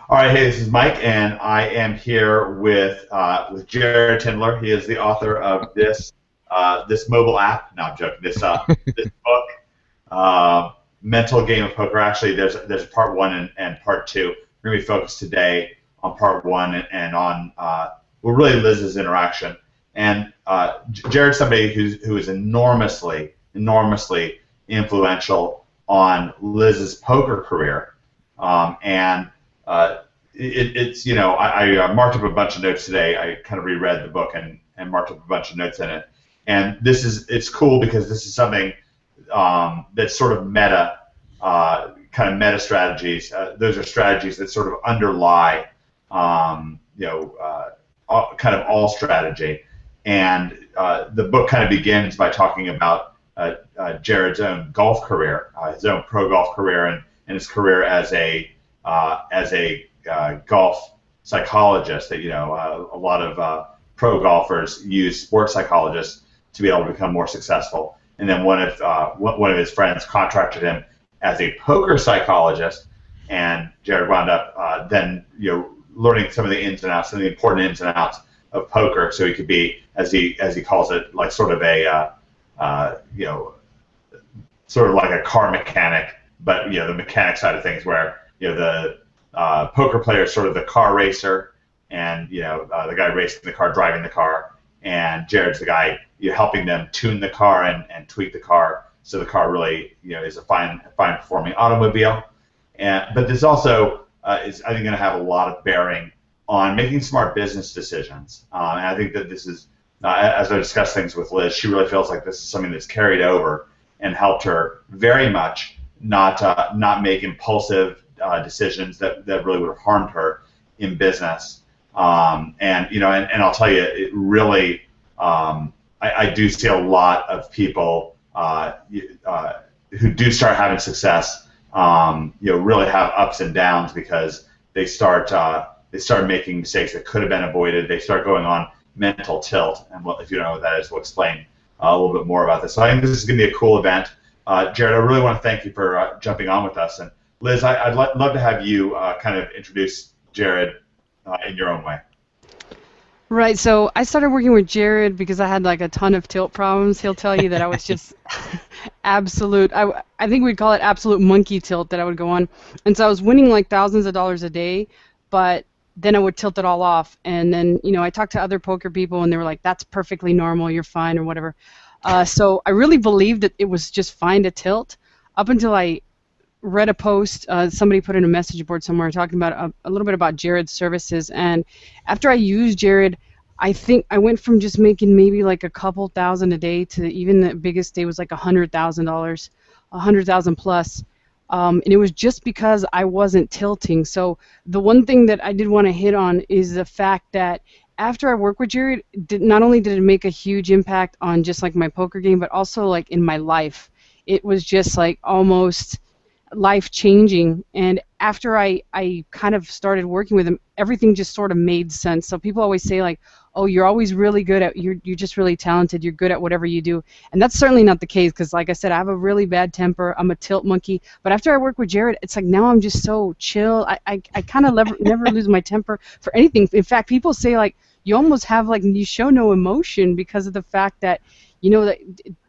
All right, hey, this is Mike, and I am here with Jared Tendler. He is the author of this mobile app. No, I'm joking. This book, uh, Mental Game of Poker. Actually, there's part one and part two. We're gonna be focused today on part one and on well, really Liz's interaction. And Jared's somebody who is enormously influential on Liz's poker career, and it's I marked up a bunch of notes today. I kind of reread the book and marked up a bunch of notes in it. And it's cool because this is something that's sort of meta, kind of meta strategies. Those are strategies that sort of underlie, kind of all strategy. And the book kind of begins by talking about Jared's own golf career, his own pro golf career, and his career as a golf psychologist. That a lot of pro golfers use sports psychologists to be able to become more successful. And then one of his friends contracted him as a poker psychologist, and Jared wound up then learning some of the ins and outs, some of the important ins and outs of poker, so he could be, as he calls it, like sort of a sort of like a car mechanic, but the mechanic side of things, where the poker player is sort of the car racer, and the guy racing the car, driving the car, and Jared's the guy helping them tune the car and tweak the car so the car really is a fine performing automobile. But this also is, I think, going to have a lot of bearing on making smart business decisions. And I think that this is, as I discuss things with Liz, she really feels like this is something that's carried over and helped her very much not make impulsive decisions that really would have harmed her in business. And I'll tell you, it really, I do see a lot of people who do start having success, really have ups and downs because they start making mistakes that could have been avoided. They start going on mental tilt, and if you don't know what that is, we'll explain a little bit more about this. So I think this is going to be a cool event. Jared, I really want to thank you for jumping on with us. And Liz, I'd love to have you kind of introduce Jared in your own way. Right, so I started working with Jared because I had like a ton of tilt problems. He'll tell you that I was just absolute, I think we'd call it absolute monkey tilt that I would go on. And so I was winning like thousands of dollars a day, but then I would tilt it all off. And then, I talked to other poker people and they were like, that's perfectly normal, you're fine or whatever. So I really believed that it was just fine to tilt up until I read a post somebody put in a message board somewhere talking about a little bit about Jared's services. And after I used Jared, I think I went from just making maybe like a couple thousand a day to even the biggest day was like $100,000, $100,000 plus. And it was just because I wasn't tilting. So the one thing that I did want to hit on is the fact that after I worked with Jared, not only did it make a huge impact on just like my poker game, but also like in my life. It was just like almost life-changing. And after I kind of started working with him, everything just sort of made sense. So people always say like, oh, you're always really good at, you're just really talented, you're good at whatever you do. And that's certainly not the case, because like I said, I have a really bad temper, I'm a tilt monkey. But after I work with Jared, it's like now I'm just so chill. I kind of never lose my temper for anything. In fact, people say like, you almost have like, you show no emotion because of the fact that that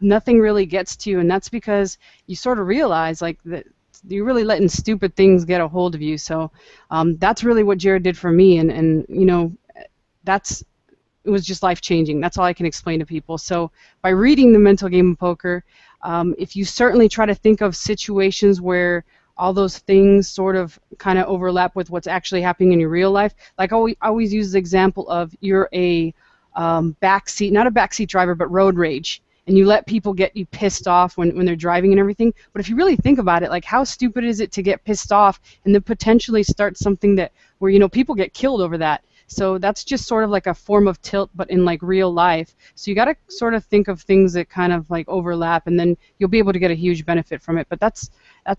nothing really gets to you. And that's because you sort of realize like that you're really letting stupid things get a hold of you. So that's really what Jared did for me, and it was just life-changing. That's all I can explain to people. So by reading The Mental Game of Poker, if you certainly try to think of situations where all those things sort of kind of overlap with what's actually happening in your real life, like I always use the example of you're a backseat, not a backseat driver, but road rage. And you let people get you pissed off when they're driving and everything. But if you really think about it, like how stupid is it to get pissed off and then potentially start something where people get killed over that. So that's just sort of like a form of tilt, but in like real life. So you got to sort of think of things that kind of like overlap, and then you'll be able to get a huge benefit from it. But that's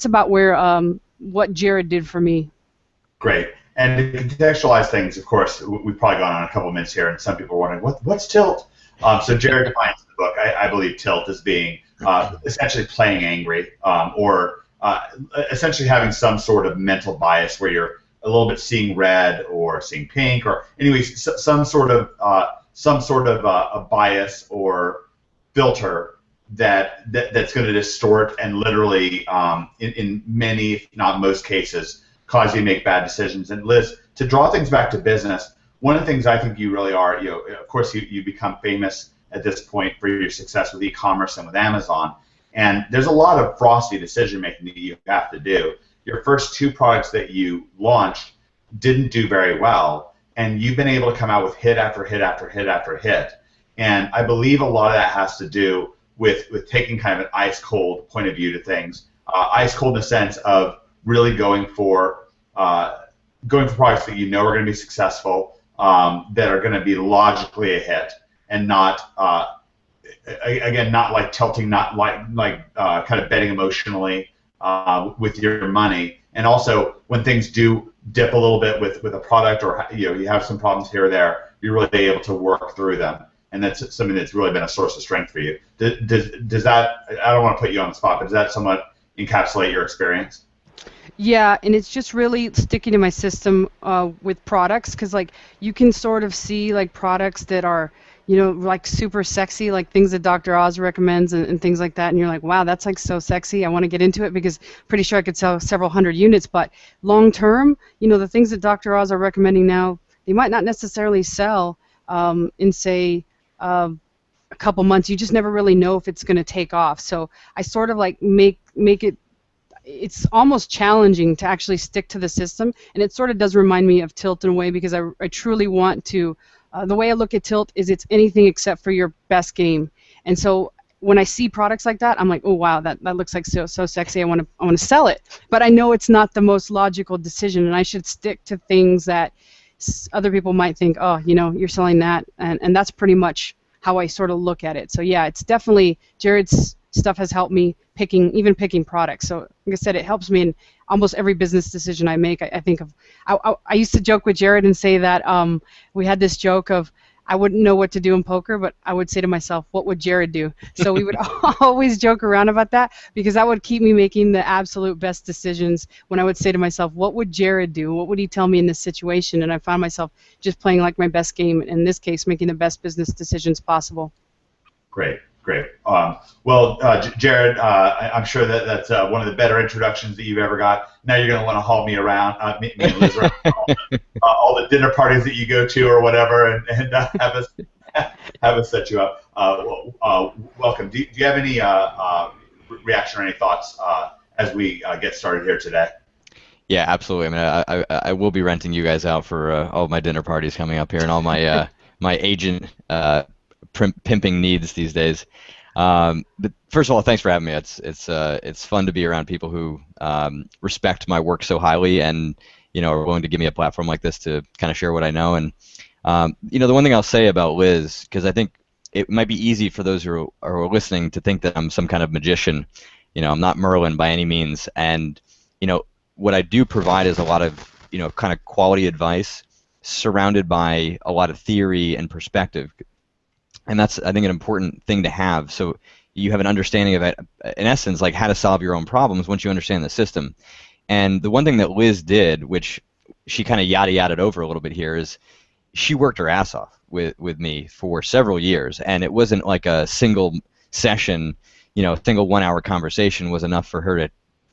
about where what Jared did for me. Great. And to contextualize things, of course, we've probably gone on a couple minutes here, and some people are wondering, what's tilt? So Jared defines in the book, I believe, tilt as being essentially playing angry, or essentially having some sort of mental bias where you're a little bit seeing red or seeing pink, or anyways, some sort of a bias or filter that's going to distort and literally, in many, if not most cases, cause you to make bad decisions. And Liz, to draw things back to business, one of the things I think you really are, of course, you become famous at this point for your success with e-commerce and with Amazon. And there's a lot of frosty decision making that you have to do. Your first two products that you launched didn't do very well, and you've been able to come out with hit after hit after hit after hit. And I believe a lot of that has to do with taking kind of an ice cold point of view to things. Ice cold in the sense of really going for products that you know are going to be successful, that are going to be logically a hit, and not again, not like tilting, not like kind of betting emotionally with your money. And also, when things do dip a little bit with a product, or you have some problems here or there, you're really able to work through them. And that's something that's really been a source of strength for you. Does that, I don't want to put you on the spot, but does that somewhat encapsulate your experience? Yeah, and it's just really sticking to my system with products, because like you can sort of see like products that are, like super sexy, like things that Dr. Oz recommends and things like that, and you're like, wow, that's like so sexy. I want to get into it because pretty sure I could sell several hundred units, but long term, the things that Dr. Oz are recommending now, they might not necessarily sell in say a couple months. You just never really know if it's going to take off. So I sort of like make it, it's almost challenging to actually stick to the system, and it sort of does remind me of Tilt in a way, because I truly want to, the way I look at Tilt is it's anything except for your best game. And so when I see products like that, I'm like, oh wow, that looks like so sexy, I want to sell it. But I know it's not the most logical decision, and I should stick to things that other people might think, oh, you're selling that, and that's pretty much how I sort of look at it. So yeah, it's definitely, Jared's stuff has helped me picking products. So like I said, it helps me in almost every business decision I make. I think of, I used to joke with Jared and say that we had this joke of, I wouldn't know what to do in poker, but I would say to myself, what would Jared do? So we would always joke around about that, because that would keep me making the absolute best decisions when I would say to myself, what would Jared do? What would he tell me in this situation? And I found myself just playing like my best game, in this case, making the best business decisions possible. Great. Well, Jared, I'm sure that's one of the better introductions that you've ever got. Now you're going to want to haul me around, me and Liz, around all the dinner parties that you go to or whatever, and have us set you up. Welcome. Do you have any reaction or any thoughts as we get started here today? Yeah, absolutely. I mean, I will be renting you guys out for all of my dinner parties coming up here, and all my my agent pimping needs these days. But first of all, thanks for having me. It's fun to be around people who respect my work so highly, and are willing to give me a platform like this to kind of share what I know. And the one thing I'll say about Liz, because I think it might be easy for those who are listening to think that I'm some kind of magician. I'm not Merlin by any means, and what I do provide is a lot of kind of quality advice surrounded by a lot of theory and perspective. And that's, I think, an important thing to have. So you have an understanding of it, in essence, like how to solve your own problems once you understand the system. And the one thing that Liz did, which she kind of yada-yada'd over a little bit here, is she worked her ass off with me for several years. And it wasn't like a single session, single 1 hour conversation was enough for her to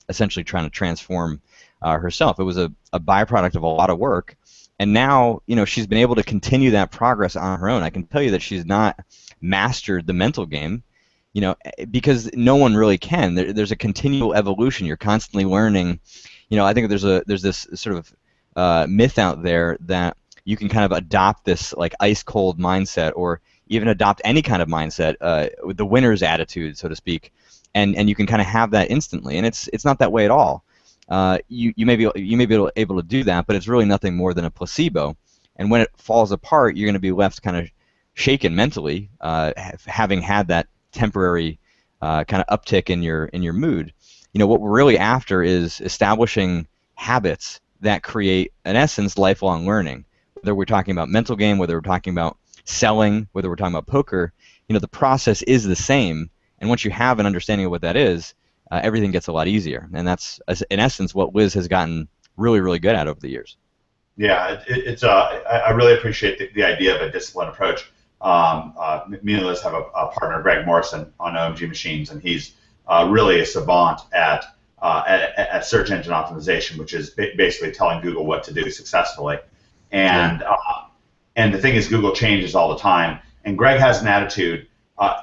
essentially trying to transform herself. It was a byproduct of a lot of work. And now, she's been able to continue that progress on her own. I can tell you that she's not mastered the mental game, because no one really can. There's a continual evolution. You're constantly learning. I think there's this sort of myth out there that you can kind of adopt this like ice cold mindset, or even adopt any kind of mindset with the winner's attitude, so to speak, and you can kind of have that instantly. And it's not that way at all. You may be able to do that, but it's really nothing more than a placebo. And when it falls apart, you're going to be left kind of shaken mentally, having had that temporary kind of uptick in your mood. What we're really after is establishing habits that create, in essence, lifelong learning. Whether we're talking about mental game, whether we're talking about selling, whether we're talking about poker, the process is the same. And once you have an understanding of what that is, everything gets a lot easier, and that's in essence what Liz has gotten really, really good at over the years. Yeah, I really appreciate the idea of a disciplined approach. Me and Liz have a partner, Greg Morrison, on OMG Machines, and he's really a savant at search engine optimization, which is basically telling Google what to do successfully. Yeah. And the thing is, Google changes all the time. And Greg has an attitude.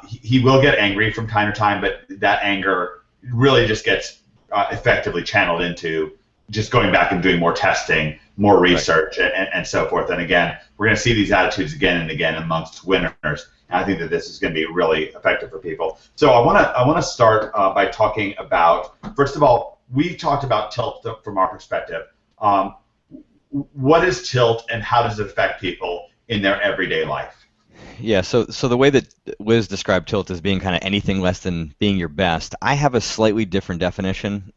He will get angry from time to time, but that anger really just gets effectively channeled into just going back and doing more testing, more Right. research, and so forth. And again, we're going to see these attitudes again and again amongst winners. And I think that this is going to be really effective for people. So I want to start by talking about, first of all, we talked about tilt from our perspective. Um, what is tilt and how does it affect people in their everyday life? Yeah, so the way that Liz described tilt as being kind of anything less than being your best, I have a slightly different definition.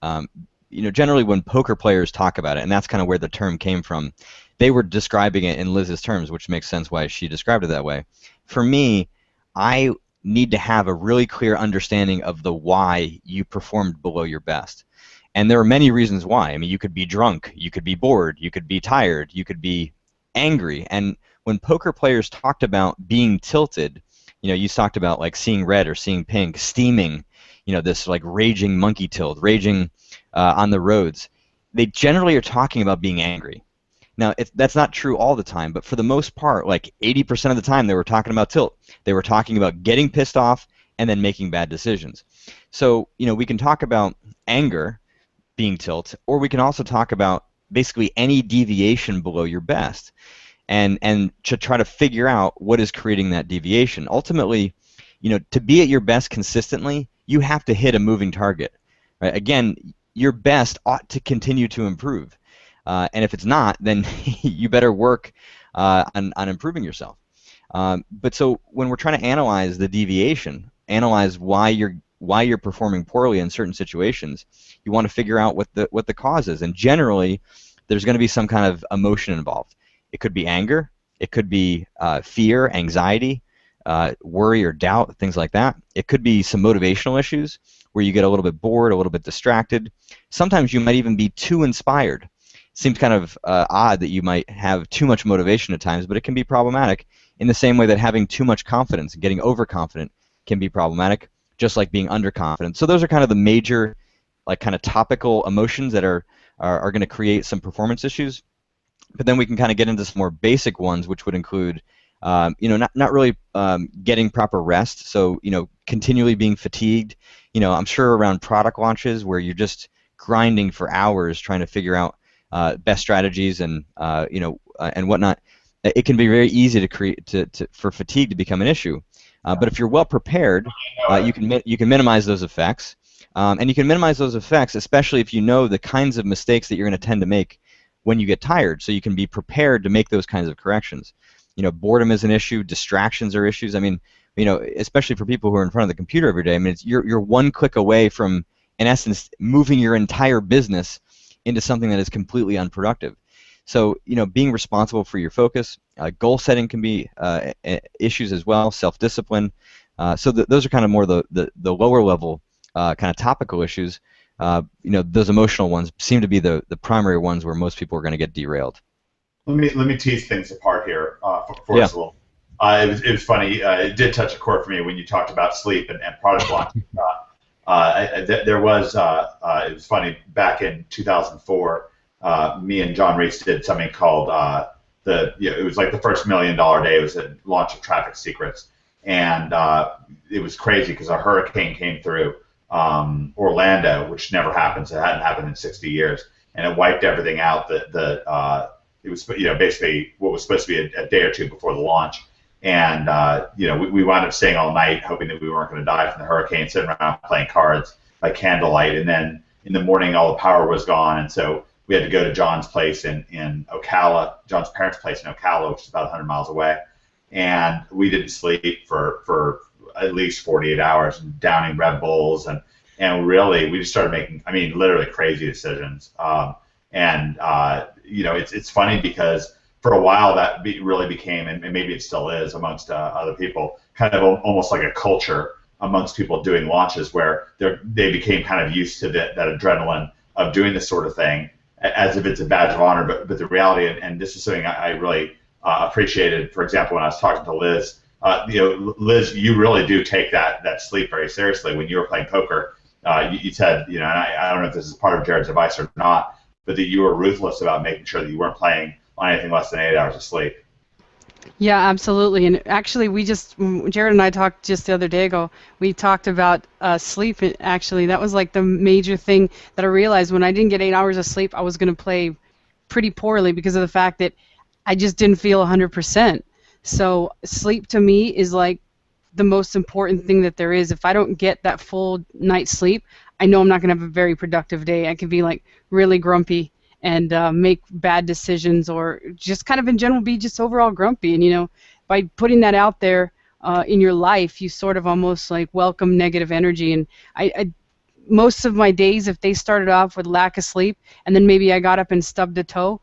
Generally when poker players talk about it, and that's kind of where the term came from, they were describing it in Liz's terms, which makes sense why she described it that way. For me, I need to have a really clear understanding of the why you performed below your best. And there are many reasons why. I mean, you could be drunk, you could be bored, you could be tired, you could be angry. And when poker players talked about being tilted, you talked about like seeing red or seeing pink, steaming, this like raging monkey tilt, raging on the roads. They generally are talking about being angry. Now, that's not true all the time, but for the most part, like 80% of the time, they were talking about tilt. They were talking about getting pissed off and then making bad decisions. So, we can talk about anger being tilt, or we can also talk about basically any deviation below your best and to try to figure out what is creating that deviation. Ultimately, to be at your best consistently, you have to hit a moving target. Right? Again, your best ought to continue to improve. And if it's not, then you better work on improving yourself. But so when we're trying to analyze the deviation, analyze why you're performing poorly in certain situations, you want to figure out what the cause is. And generally, there's going to be some kind of emotion involved. It could be anger, it could be fear, anxiety, worry or doubt, things like that. It could be some motivational issues where you get a little bit bored, a little bit distracted. Sometimes you might even be too inspired. Seems kind of odd that you might have too much motivation at times, but it can be problematic in the same way that having too much confidence and getting overconfident can be problematic, just like being underconfident. So those are kind of the major, like kind of topical emotions that are going to create some performance issues. But then we can kind of get into some more basic ones, which would include, not really getting proper rest. So, continually being fatigued. I'm sure around product launches where you're just grinding for hours trying to figure out best strategies and whatnot. It can be very easy to create for fatigue to become an issue. But if you're well prepared, you can minimize those effects. And you can minimize those effects, especially if you know the kinds of mistakes that you're going to tend to make when you get tired, so you can be prepared to make those kinds of corrections. Boredom is an issue, distractions are issues. I mean, especially for people who are in front of the computer every day. I mean, you're one click away from, in essence, moving your entire business into something that is completely unproductive. So, being responsible for your focus, goal setting can be issues as well, self-discipline. So those are kind of more the lower level kind of topical issues. Those emotional ones seem to be the primary ones where most people are going to get derailed. Let me tease things apart here for Yeah. us a little. It was funny. It did touch a chord for me when you talked about sleep and product launch. There was it was funny back in 2004. Me and John Reese did something called it was like the first $1 million day. It was a launch of Traffic Secrets, and it was crazy because a hurricane came through Orlando, which never happens. It hadn't happened in 60 years, and it wiped everything out. It was basically what was supposed to be a day or two before the launch, and we wound up staying all night hoping that we weren't going to die from the hurricane, sitting around playing cards by candlelight, and then in the morning all the power was gone, and so we had to go to John's place in Ocala, John's parents' place in Ocala, which is about 100 miles away, and we didn't sleep for at least 48 hours, downing Red Bulls, and really we just started making, I mean, literally crazy decisions. It's funny because for a while that really became, and maybe it still is amongst other people, kind of almost like a culture amongst people doing launches where they became kind of used to that adrenaline of doing this sort of thing. as if it's a badge of honor, but the reality, and this is something I really appreciated. For example, when I was talking to Liz, Liz, you really do take that sleep very seriously. When you were playing poker, you said, and I don't know if this is part of Jared's advice or not, but that you were ruthless about making sure that you weren't playing on anything less than 8 hours of sleep. Yeah, absolutely. And actually, Jared and I talked just the other day ago. We talked about sleep. Actually, that was like the major thing that I realized when I didn't get 8 hours of sleep, I was going to play pretty poorly because of the fact that I just didn't feel 100%. So sleep to me is like the most important thing that there is. If I don't get that full night's sleep, I know I'm not going to have a very productive day. I can be like really grumpy and make bad decisions, or just kind of in general be just overall grumpy. And by putting that out there in your life, you sort of almost like welcome negative energy. And I most of my days, if they started off with lack of sleep and then maybe I got up and stubbed a toe,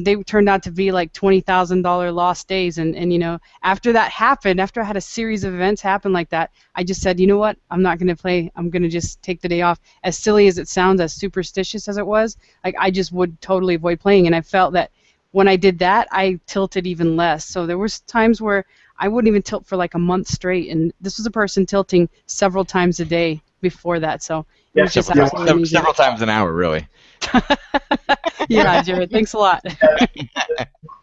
they turned out to be like $20,000 lost days. And after that happened, after I had a series of events happen like that, I just said, you know what, I'm not going to play. I'm going to just take the day off. As silly as it sounds, as superstitious as it was, like I just would totally avoid playing. And I felt that when I did that, I tilted even less. So there was times where I wouldn't even tilt for like a month straight. And this was a person tilting several times a day before that. So it was just absolutely amazing. Several times an hour, really. Yeah, Jared, thanks a lot.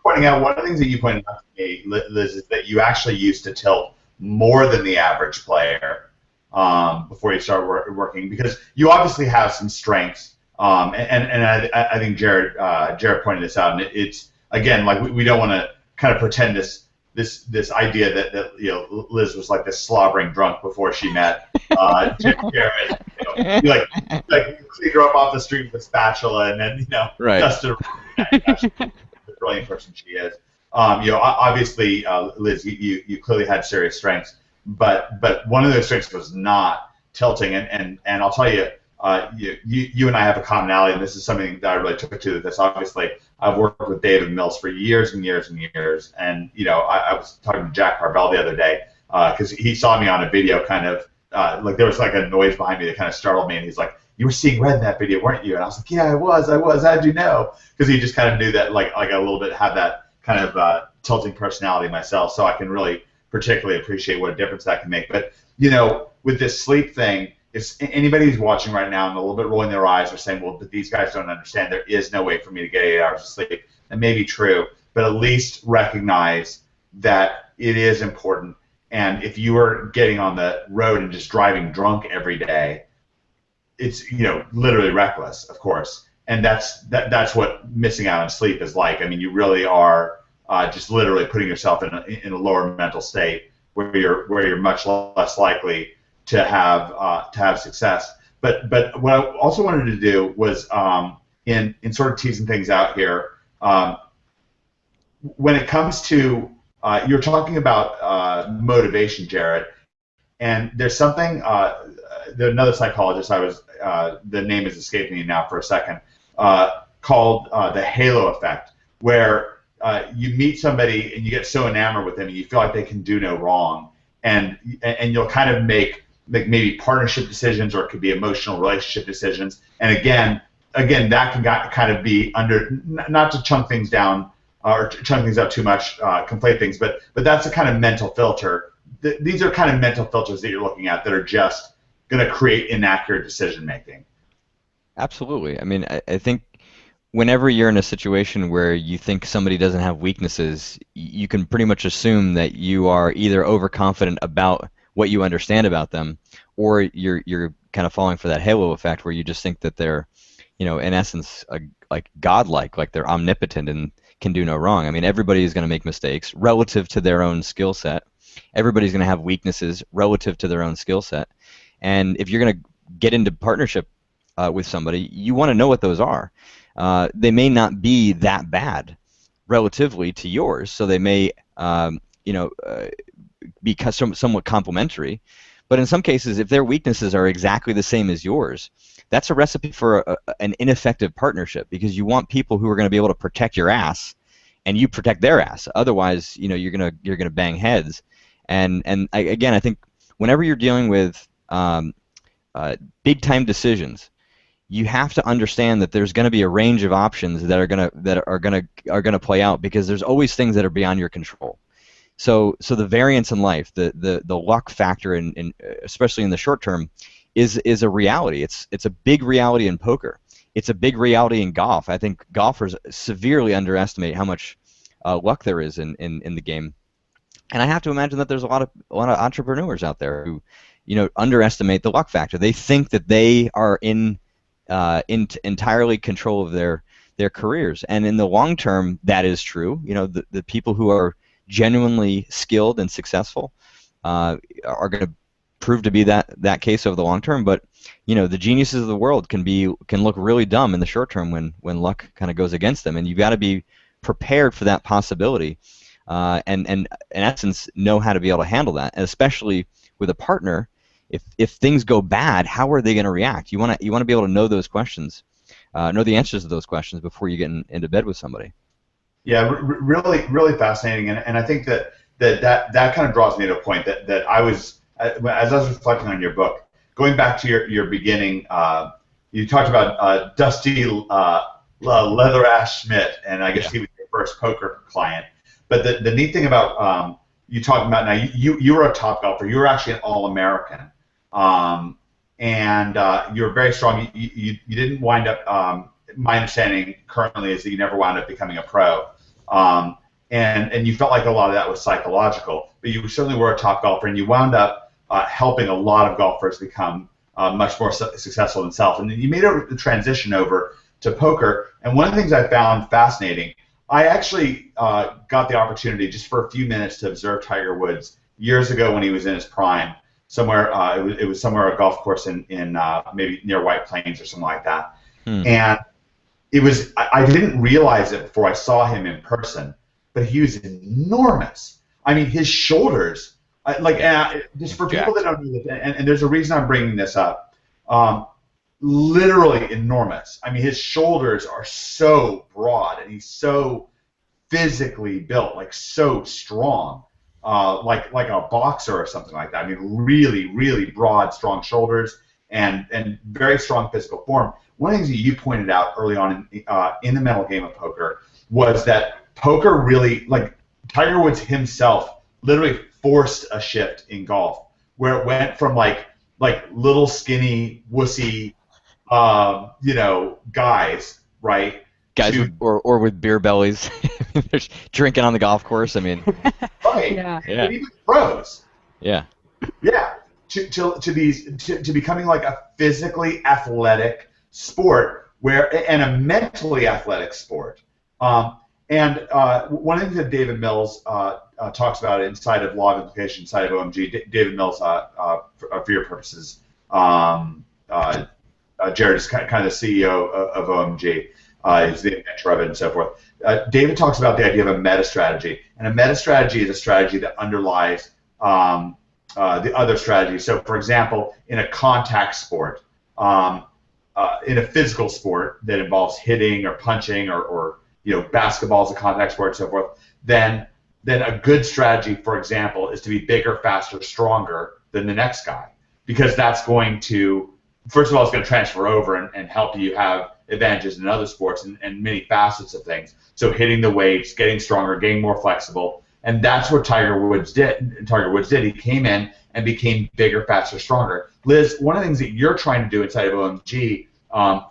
Pointing out, one of the things that you pointed out to me, Liz, is that you actually used to tilt more than the average player before you start working, because you obviously have some strengths. And I think Jared pointed this out, and it's again, like we don't want to kind of pretend this idea that Liz was like this slobbering drunk before she met Jared. You clean her up off the street with a spatula, and then right. dust her. The brilliant person she is. Obviously, Liz, you clearly had serious strengths, but one of those strengths was not tilting, and I'll tell you. You and I have a commonality, and this is something that I really took to this. Obviously, I've worked with David Mills for years and years and years, and I was talking to Jack Carvel the other day because he saw me on a video, kind of like there was like a noise behind me that kind of startled me, and he's like, "You were seeing red in that video, weren't you?" And I was like, "Yeah, I was. How'd you know?" Because he just kind of knew that like a little bit had that kind of tilting personality myself, so I can really particularly appreciate what a difference that can make. But with this sleep thing. If anybody who's watching right now and a little bit rolling their eyes are saying, well, but these guys don't understand, there is no way for me to get 8 hours of sleep. That may be true, but at least recognize that it is important. And if you are getting on the road and just driving drunk every day, it's literally reckless, of course. And that's what missing out on sleep is like. I mean, you really are just literally putting yourself in a lower mental state where you're much less likely to have success. But what I also wanted to do was in sort of teasing things out here. When it comes to you're talking about motivation, Jared, and there's something. Another psychologist, the name is escaping me now for a second, called the halo effect, where you meet somebody and you get so enamored with them and you feel like they can do no wrong, and you'll kind of make maybe partnership decisions, or it could be emotional relationship decisions. And again, that can kind of be under, not to chunk things down or chunk things up too much, conflate things, but that's a kind of mental filter. These are kind of mental filters that you're looking at that are just going to create inaccurate decision making. Absolutely. I mean, I think whenever you're in a situation where you think somebody doesn't have weaknesses, you can pretty much assume that you are either overconfident about what you understand about them, or you're kind of falling for that halo effect where you just think that they're, in essence, like godlike, like they're omnipotent and can do no wrong. I mean, everybody is going to make mistakes relative to their own skill set. Everybody's going to have weaknesses relative to their own skill set. And if you're going to get into partnership with somebody, you want to know what those are. They may not be that bad relatively to yours, so they may, be somewhat complementary, but in some cases, if their weaknesses are exactly the same as yours, that's a recipe for an ineffective partnership, because you want people who are going to be able to protect your ass, and you protect their ass. Otherwise, you're gonna bang heads. And I think whenever you're dealing with big time decisions, you have to understand that there's going to be a range of options that are gonna play out, because there's always things that are beyond your control. So the variance in life, the luck factor in especially in the short term, is a reality. It's a big reality in poker. It's a big reality in golf. I think golfers severely underestimate how much luck there is in the game. And I have to imagine that there's a lot of entrepreneurs out there who, underestimate the luck factor. They think that they are in entirely control of their careers, and in the long term, that is true. The people who are genuinely skilled and successful are going to prove to be that case over the long term. But the geniuses of the world can look really dumb in the short term when luck kind of goes against them, and you've got to be prepared for that possibility, and in essence know how to be able to handle that, and especially with a partner. If things go bad, how are they going to react? You want to be able to know those questions, know the answers to those questions before you get into bed with somebody. Yeah, really, really fascinating, and I think that kind of draws me to a point that I was, as I was reflecting on your book, going back to your beginning. You talked about Dusty Leather Ash Schmidt, and I guess he was your first poker client. But the neat thing about you talking about, now you were a top golfer. You were actually an All-American, and you were very strong. You didn't wind up. My understanding currently is that you never wound up becoming a pro, and you felt like a lot of that was psychological. But you certainly were a top golfer, and you wound up helping a lot of golfers become much more successful themselves. And you made the transition over to poker. And one of the things I found fascinating, I actually got the opportunity just for a few minutes to observe Tiger Woods years ago when he was in his prime. Somewhere it was somewhere a golf course in maybe near White Plains or something like that. And it was, I didn't realize it before I saw him in person, but he was enormous. I mean, his shoulders, just for people that don't know this, and there's a reason I'm bringing this up, literally enormous. I mean, his shoulders are so broad, and he's so physically built, like so strong, like a boxer or something like that. I mean, really, really broad, strong shoulders, and very strong physical form. One of the things that you pointed out early on in the mental game of poker was that poker really, like Tiger Woods himself, literally forced a shift in golf where it went from like little skinny wussy guys, right? Guys or with beer bellies, they're drinking on the golf course. I mean, right? Yeah. Yeah. Even pros. Yeah. Yeah. To becoming like a physically athletic sport and a mentally athletic sport. And one of the things that David Mills talks about inside of Law of Implication, inside of OMG, David Mills, for your purposes, Jared is kind of the CEO of OMG. He's the inventor of it and so forth. David talks about the idea of a meta strategy, and a meta strategy is a strategy that underlies the other strategies. So, for example, in a contact sport, in a physical sport that involves hitting or punching or basketball is a contact sport and so forth, then a good strategy, for example, is to be bigger, faster, stronger than the next guy, because that's going to, first of all, it's going to transfer over and help you have advantages in other sports and many facets of things. So hitting the weights, getting stronger, getting more flexible, and that's what Tiger Woods did. He came in and became bigger, faster, stronger. Liz, one of the things that you're trying to do inside of OMG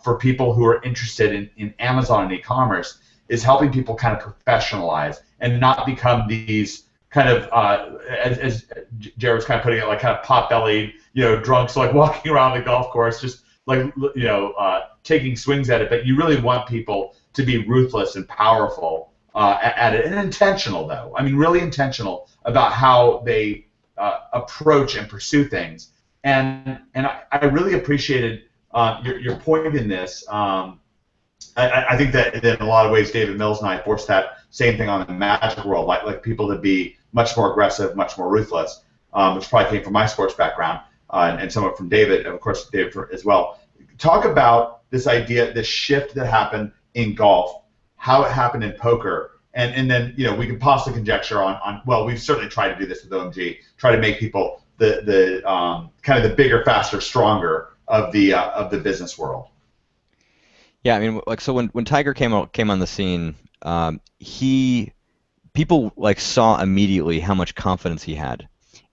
for people who are interested in Amazon and e-commerce is helping people kind of professionalize and not become these kind of, as Jared was kind of putting it, like kind of pot-bellied, drunks, like walking around the golf course, just like, taking swings at it. But you really want people to be ruthless and powerful at it, and intentional, though. I mean, really intentional about how they approach and pursue things. And I really appreciated your point in this. I think that in a lot of ways, David Mills and I forced that same thing on the Magic world, like people to be much more aggressive, much more ruthless, which probably came from my sports background and somewhat from David, and of course David as well. Talk about this idea, this shift that happened in golf, how it happened in poker, and then we can possibly conjecture on well, we've certainly tried to do this with OMG, try to make people the kind of the bigger, faster, stronger of the business world. Yeah, I mean, like, so when Tiger came on the scene, he people like saw immediately how much confidence he had.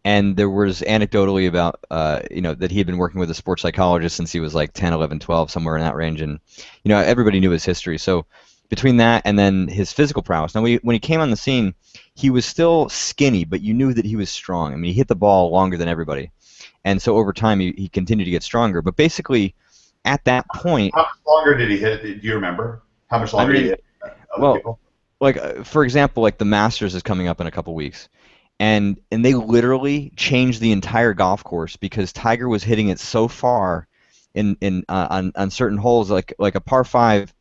And there was anecdotally about that he had been working with a sports psychologist since he was like 10, 11, 12, somewhere in that range, and everybody knew his history. So between that and then his physical prowess. Now when he came on the scene, he was still skinny, but you knew that he was strong. I mean, he hit the ball longer than everybody. And so over time he continued to get stronger. But basically at that point, How much longer did he hit it? Do you remember? How much I longer did he mean, hit other well, people? like for example, like the Masters is coming up in a couple weeks, and they literally changed the entire golf course because Tiger was hitting it so far in on certain holes, like a par five,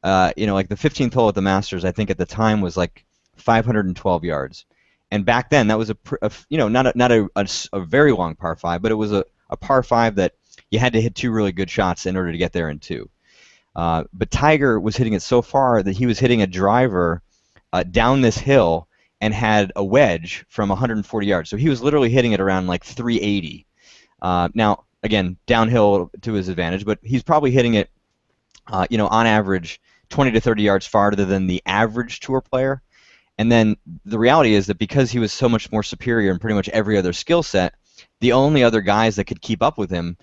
like the 15th hole at the Masters, I think at the time was like 512 yards, and back then that was not a very long par five, but it was a par five that you had to hit two really good shots in order to get there in two. But Tiger was hitting it so far that he was hitting a driver down this hill and had a wedge from 140 yards. So he was literally hitting it around like 380. Now, again, downhill to his advantage, but he's probably hitting it, on average 20 to 30 yards farther than the average tour player. And then the reality is that because he was so much more superior in pretty much every other skill set, the only other guys that could keep up with him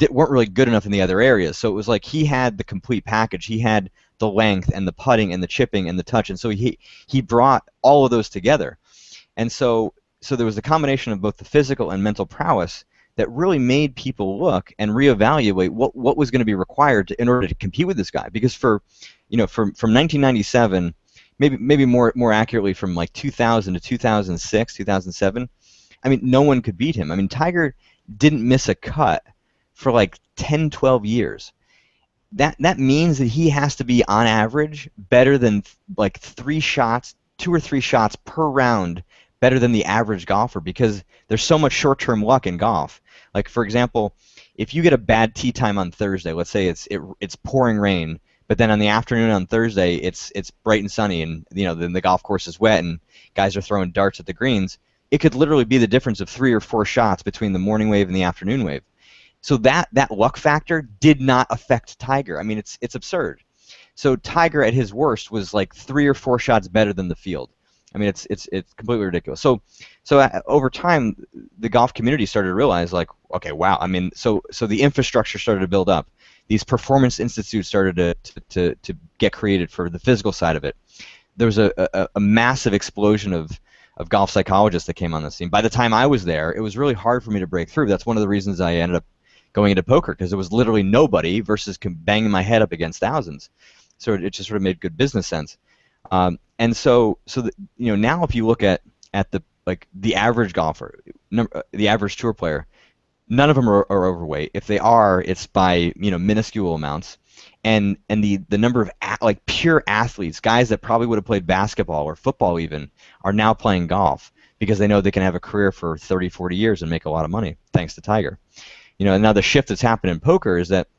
weren't really good enough in the other areas. So it was like he had the complete package. He had the length and the putting and the chipping and the touch, and so he brought all of those together. And so there was a combination of both the physical and mental prowess that really made people look and reevaluate what was going to be required in order to compete with this guy. Because from 1997, maybe more accurately from like 2000 to 2006, 2007, I mean, no one could beat him. I mean, Tiger didn't miss a cut for like 10, 12 years. That means that he has to be on average better than like three shots, two or three shots per round better than the average golfer because there's so much short-term luck in golf. Like for example, if you get a bad tee time on Thursday, let's say it's pouring rain, but then on the afternoon on Thursday it's bright and sunny, and then the golf course is wet and guys are throwing darts at the greens. It could literally be the difference of three or four shots between the morning wave and the afternoon wave. So that luck factor did not affect Tiger. I mean, it's absurd. So Tiger at his worst was like three or four shots better than the field. I mean, it's completely ridiculous. So over time, the golf community started to realize like, okay, wow. I mean, so the infrastructure started to build up. These performance institutes started to get created for the physical side of it. There was a massive explosion of golf psychologists that came on the scene. By the time I was there, it was really hard for me to break through. That's one of the reasons I ended up going into poker, because it was literally nobody versus banging my head up against thousands. So it just sort of made good business sense. And so now if you look at the average golfer, the average tour player, none of them are overweight. If they are, it's by minuscule amounts. And the number of like pure athletes, guys that probably would have played basketball or football even, are now playing golf because they know they can have a career for 30, 40 years and make a lot of money thanks to Tiger. And now the shift that's happened in poker is that,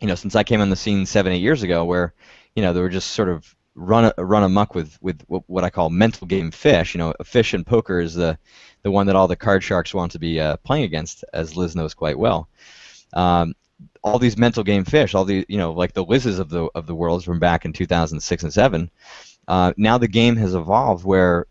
since I came on the scene 7, 8 years ago, where, they were just sort of run amok with what I call mental game fish. A fish in poker is the one that all the card sharks want to be playing against, as Liz knows quite well. All these mental game fish, all the, like the Liz's of the world from back in 2006 and 7. Now the game has evolved where,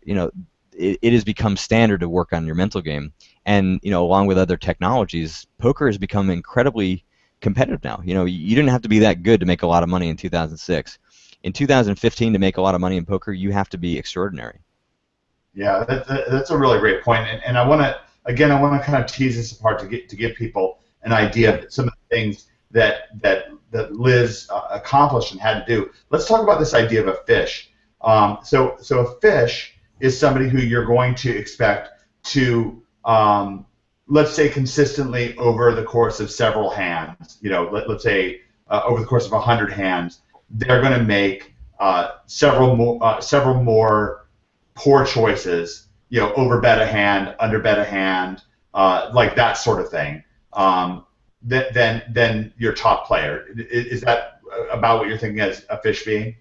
it has become standard to work on your mental game. And, along with other technologies, poker has become incredibly competitive now. You didn't have to be that good to make a lot of money in 2006. In 2015, to make a lot of money in poker, you have to be extraordinary. Yeah, that's a really great point, and I want to kind of tease this apart to give people an idea of some of the things that Liz accomplished and had to do. Let's talk about this idea of a fish. So a fish is somebody who you're going to expect to, let's say, consistently over the course of several hands. Let's say over the course of 100 hands, they're going to make several more poor choices, over bet a hand, under bet a hand, like that sort of thing, than your top player. Is that about what you're thinking as a fish being?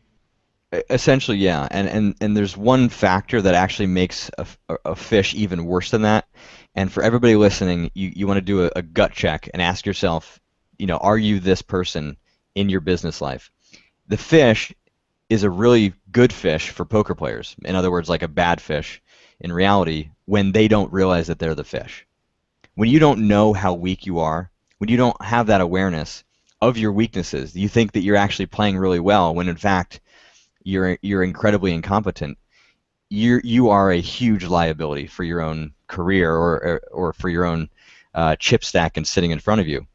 Essentially, yeah. And there's one factor that actually makes a fish even worse than that. And for everybody listening, you want to do a gut check and ask yourself, are you this person in your business life? The fish is a really good fish for poker players. In other words, like a bad fish in reality, when they don't realize that they're the fish. When you don't know how weak you are, when you don't have that awareness of your weaknesses, you think that you're actually playing really well when in fact you're incredibly incompetent. You are a huge liability for your own career or for your own chip stack and sitting in front of you.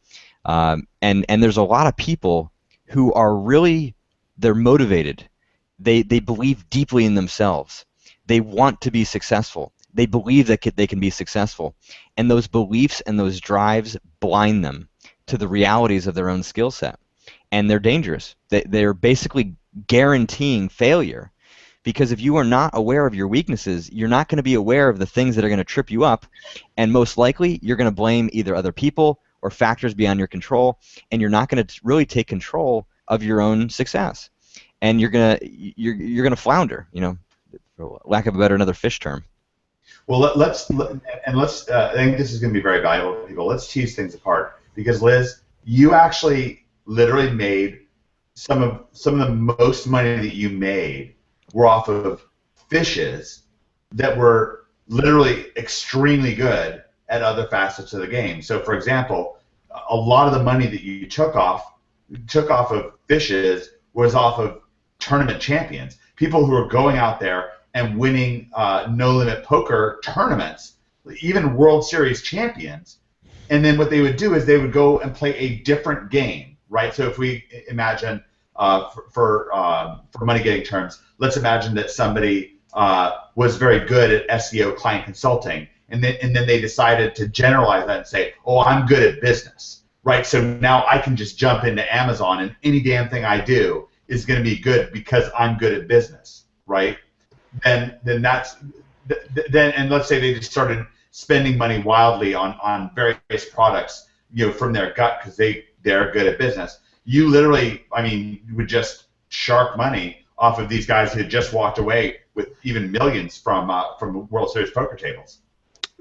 And there's a lot of people who are really, they're motivated. They believe deeply in themselves. They want to be successful. They believe that they can be successful. And those beliefs and those drives blind them to the realities of their own skill set. And they're dangerous. They're basically guaranteeing failure. Because if you are not aware of your weaknesses, you're not going to be aware of the things that are going to trip you up. And most likely, you're going to blame either other people or factors beyond your control. And you're not going to really take control of your own success. And you're gonna flounder, for lack of a better another fish term. Well, let's I think this is going to be very valuable for people. Let's tease things apart because Liz, you actually literally made some of the most money that you made were off of fishes that were literally extremely good at other facets of the game. So, for example, a lot of the money that you took off of fishes was off of tournament champions, people who are going out there and winning no-limit poker tournaments, even World Series champions. And then what they would do is they would go and play a different game, right? So if we imagine, for money-getting terms, let's imagine that somebody was very good at SEO client consulting, and then they decided to generalize that and say, oh, I'm good at business, right? So now I can just jump into Amazon and any damn thing I do is going to be good because I'm good at business, right? Then and let's say they just started spending money wildly on various products, from their gut because they're good at business. You literally, you would just shark money off of these guys who had just walked away with even millions from World Series poker tables.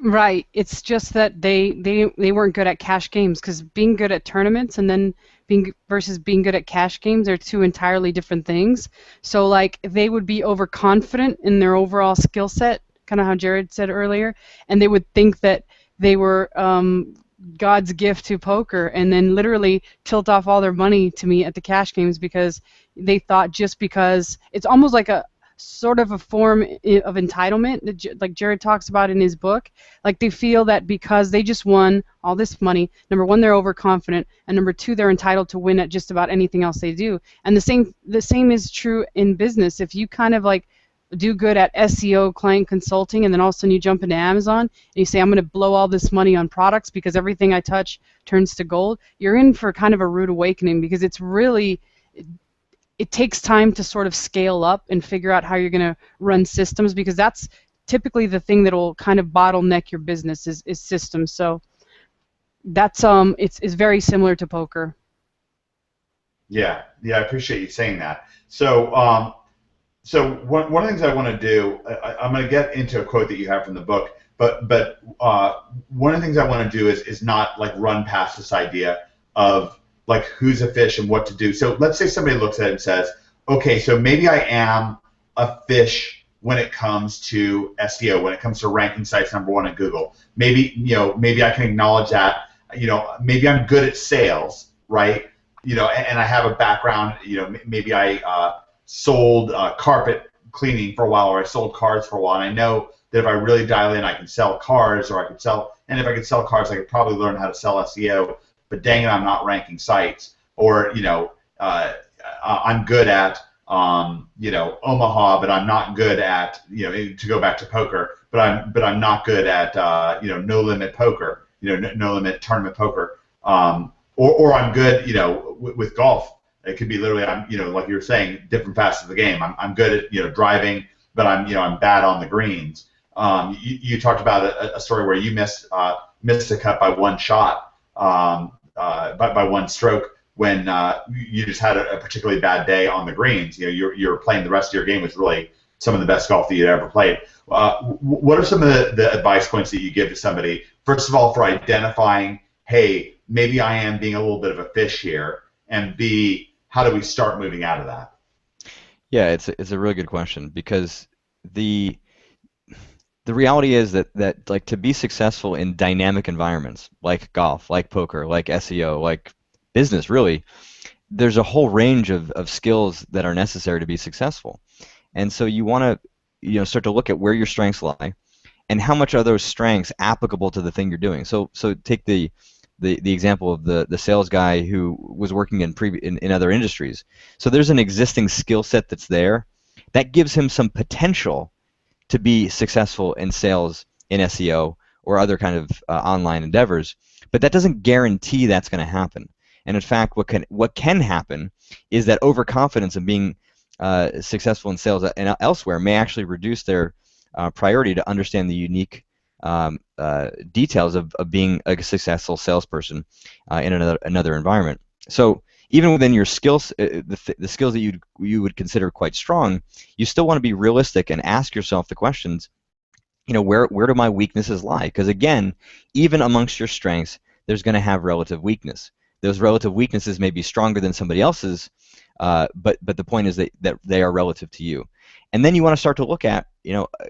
Right. It's just that they weren't good at cash games, because being good at tournaments and then versus being good at cash games are two entirely different things. So like they would be overconfident in their overall skill set, kind of how Jared said earlier, and they would think that they were God's gift to poker, and then literally tilt off all their money to me at the cash games because they thought just because it's almost like a sort of a form of entitlement that like Jared talks about in his book. Like they feel that because they just won all this money, number one, they're overconfident, and number two, they're entitled to win at just about anything else they do. And the same is true in business. If you kind of like do good at SEO client consulting and then all of a sudden you jump into Amazon and you say, I'm going to blow all this money on products because everything I touch turns to gold, you're in for kind of a rude awakening, because it's really, it takes time to sort of scale up and figure out how you're going to run systems, because that's typically the thing that will kind of bottleneck your business is systems. So that's it's very similar to poker. Yeah, I appreciate you saying that. So so one of the things I want to do, I'm going to get into a quote that you have from the book, but one of the things I want to do is not like run past this idea of like who's a fish and what to do. So let's say somebody looks at it and says, okay, so maybe I am a fish when it comes to SEO, when it comes to ranking sites #1 in Google. Maybe, maybe I can acknowledge that, maybe I'm good at sales, right? And I have a background, maybe I sold carpet cleaning for a while, or I sold cars for a while, and I know that if I really dial in, I can sell cars, and if I could sell cars, I could probably learn how to sell SEO. But dang it, I'm not ranking sites. Or I'm good at Omaha, but I'm not good at to go back to poker. But I'm not good at no limit poker, no limit tournament poker. Or I'm good with golf. It could be literally I'm like you were saying, different facets of the game. I'm good at driving, but I'm bad on the greens. You talked about a story where you missed a cut by one shot. By one stroke when you just had a particularly bad day on the greens. You're playing the rest of your game was really some of the best golf that you'd ever played. What are some of the advice points that you give to somebody, first of all, for identifying, hey, maybe I am being a little bit of a fish here, and B, how do we start moving out of that? Yeah, it's a really good question because the the reality is that like to be successful in dynamic environments like golf, like poker, like SEO, like business, really, there's a whole range of skills that are necessary to be successful. And so you want to, start to look at where your strengths lie and how much are those strengths applicable to the thing you're doing. So take the example of the sales guy who was working in other industries. So there's an existing skill set that's there that gives him some potential to be successful in sales, in SEO, or other kind of online endeavors, but that doesn't guarantee that's going to happen. And in fact, what can happen is that overconfidence in being successful in sales and elsewhere may actually reduce their priority to understand the unique details of being a successful salesperson in another environment. So even within your skills, the skills that you would consider quite strong, you still want to be realistic and ask yourself the questions. Where do my weaknesses lie? Because again, even amongst your strengths, there's going to have relative weakness. Those relative weaknesses may be stronger than somebody else's, but the point is that they are relative to you. And then you want to start to look at,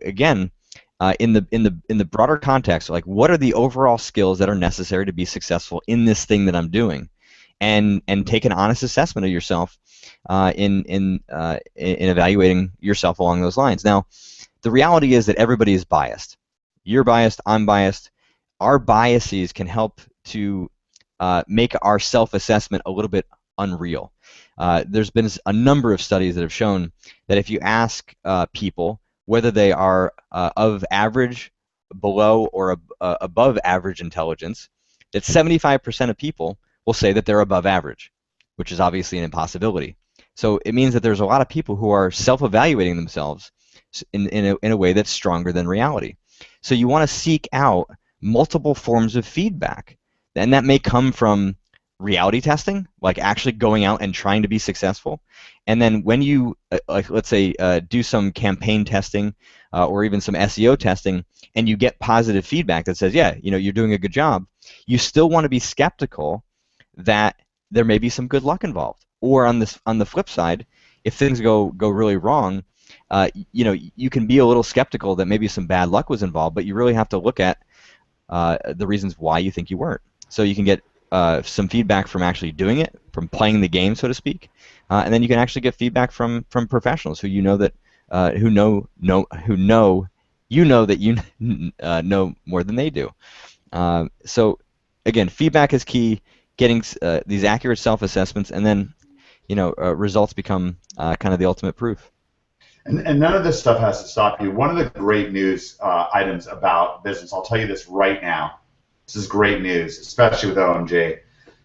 again, in the broader context, like what are the overall skills that are necessary to be successful in this thing that I'm doing, and take an honest assessment of yourself in evaluating yourself along those lines. Now, the reality is that everybody is biased. You're biased. I'm biased. Our biases can help to make our self-assessment a little bit unreal. There's been a number of studies that have shown that if you ask people whether they are of average, below, or above average intelligence, that 75% of people will say that they're above average, which is obviously an impossibility. So it means that there's a lot of people who are self-evaluating themselves in a way that's stronger than reality. So you want to seek out multiple forms of feedback, and that may come from reality testing, like actually going out and trying to be successful. And then when you, like, let's say, do some campaign testing or even some SEO testing, and you get positive feedback that says, yeah, you're doing a good job, you still want to be skeptical that there may be some good luck involved. Or on the flip side, if things go really wrong, you can be a little skeptical that maybe some bad luck was involved, but you really have to look at the reasons why you think you weren't. So you can get some feedback from actually doing it, from playing the game, so to speak, and then you can actually get feedback from professionals who know that that you know more than they do. So again, feedback is key. Getting these accurate self-assessments, and then results become kind of the ultimate proof. And none of this stuff has to stop you. One of the great news items about business, I'll tell you this right now. This is great news, especially with OMG.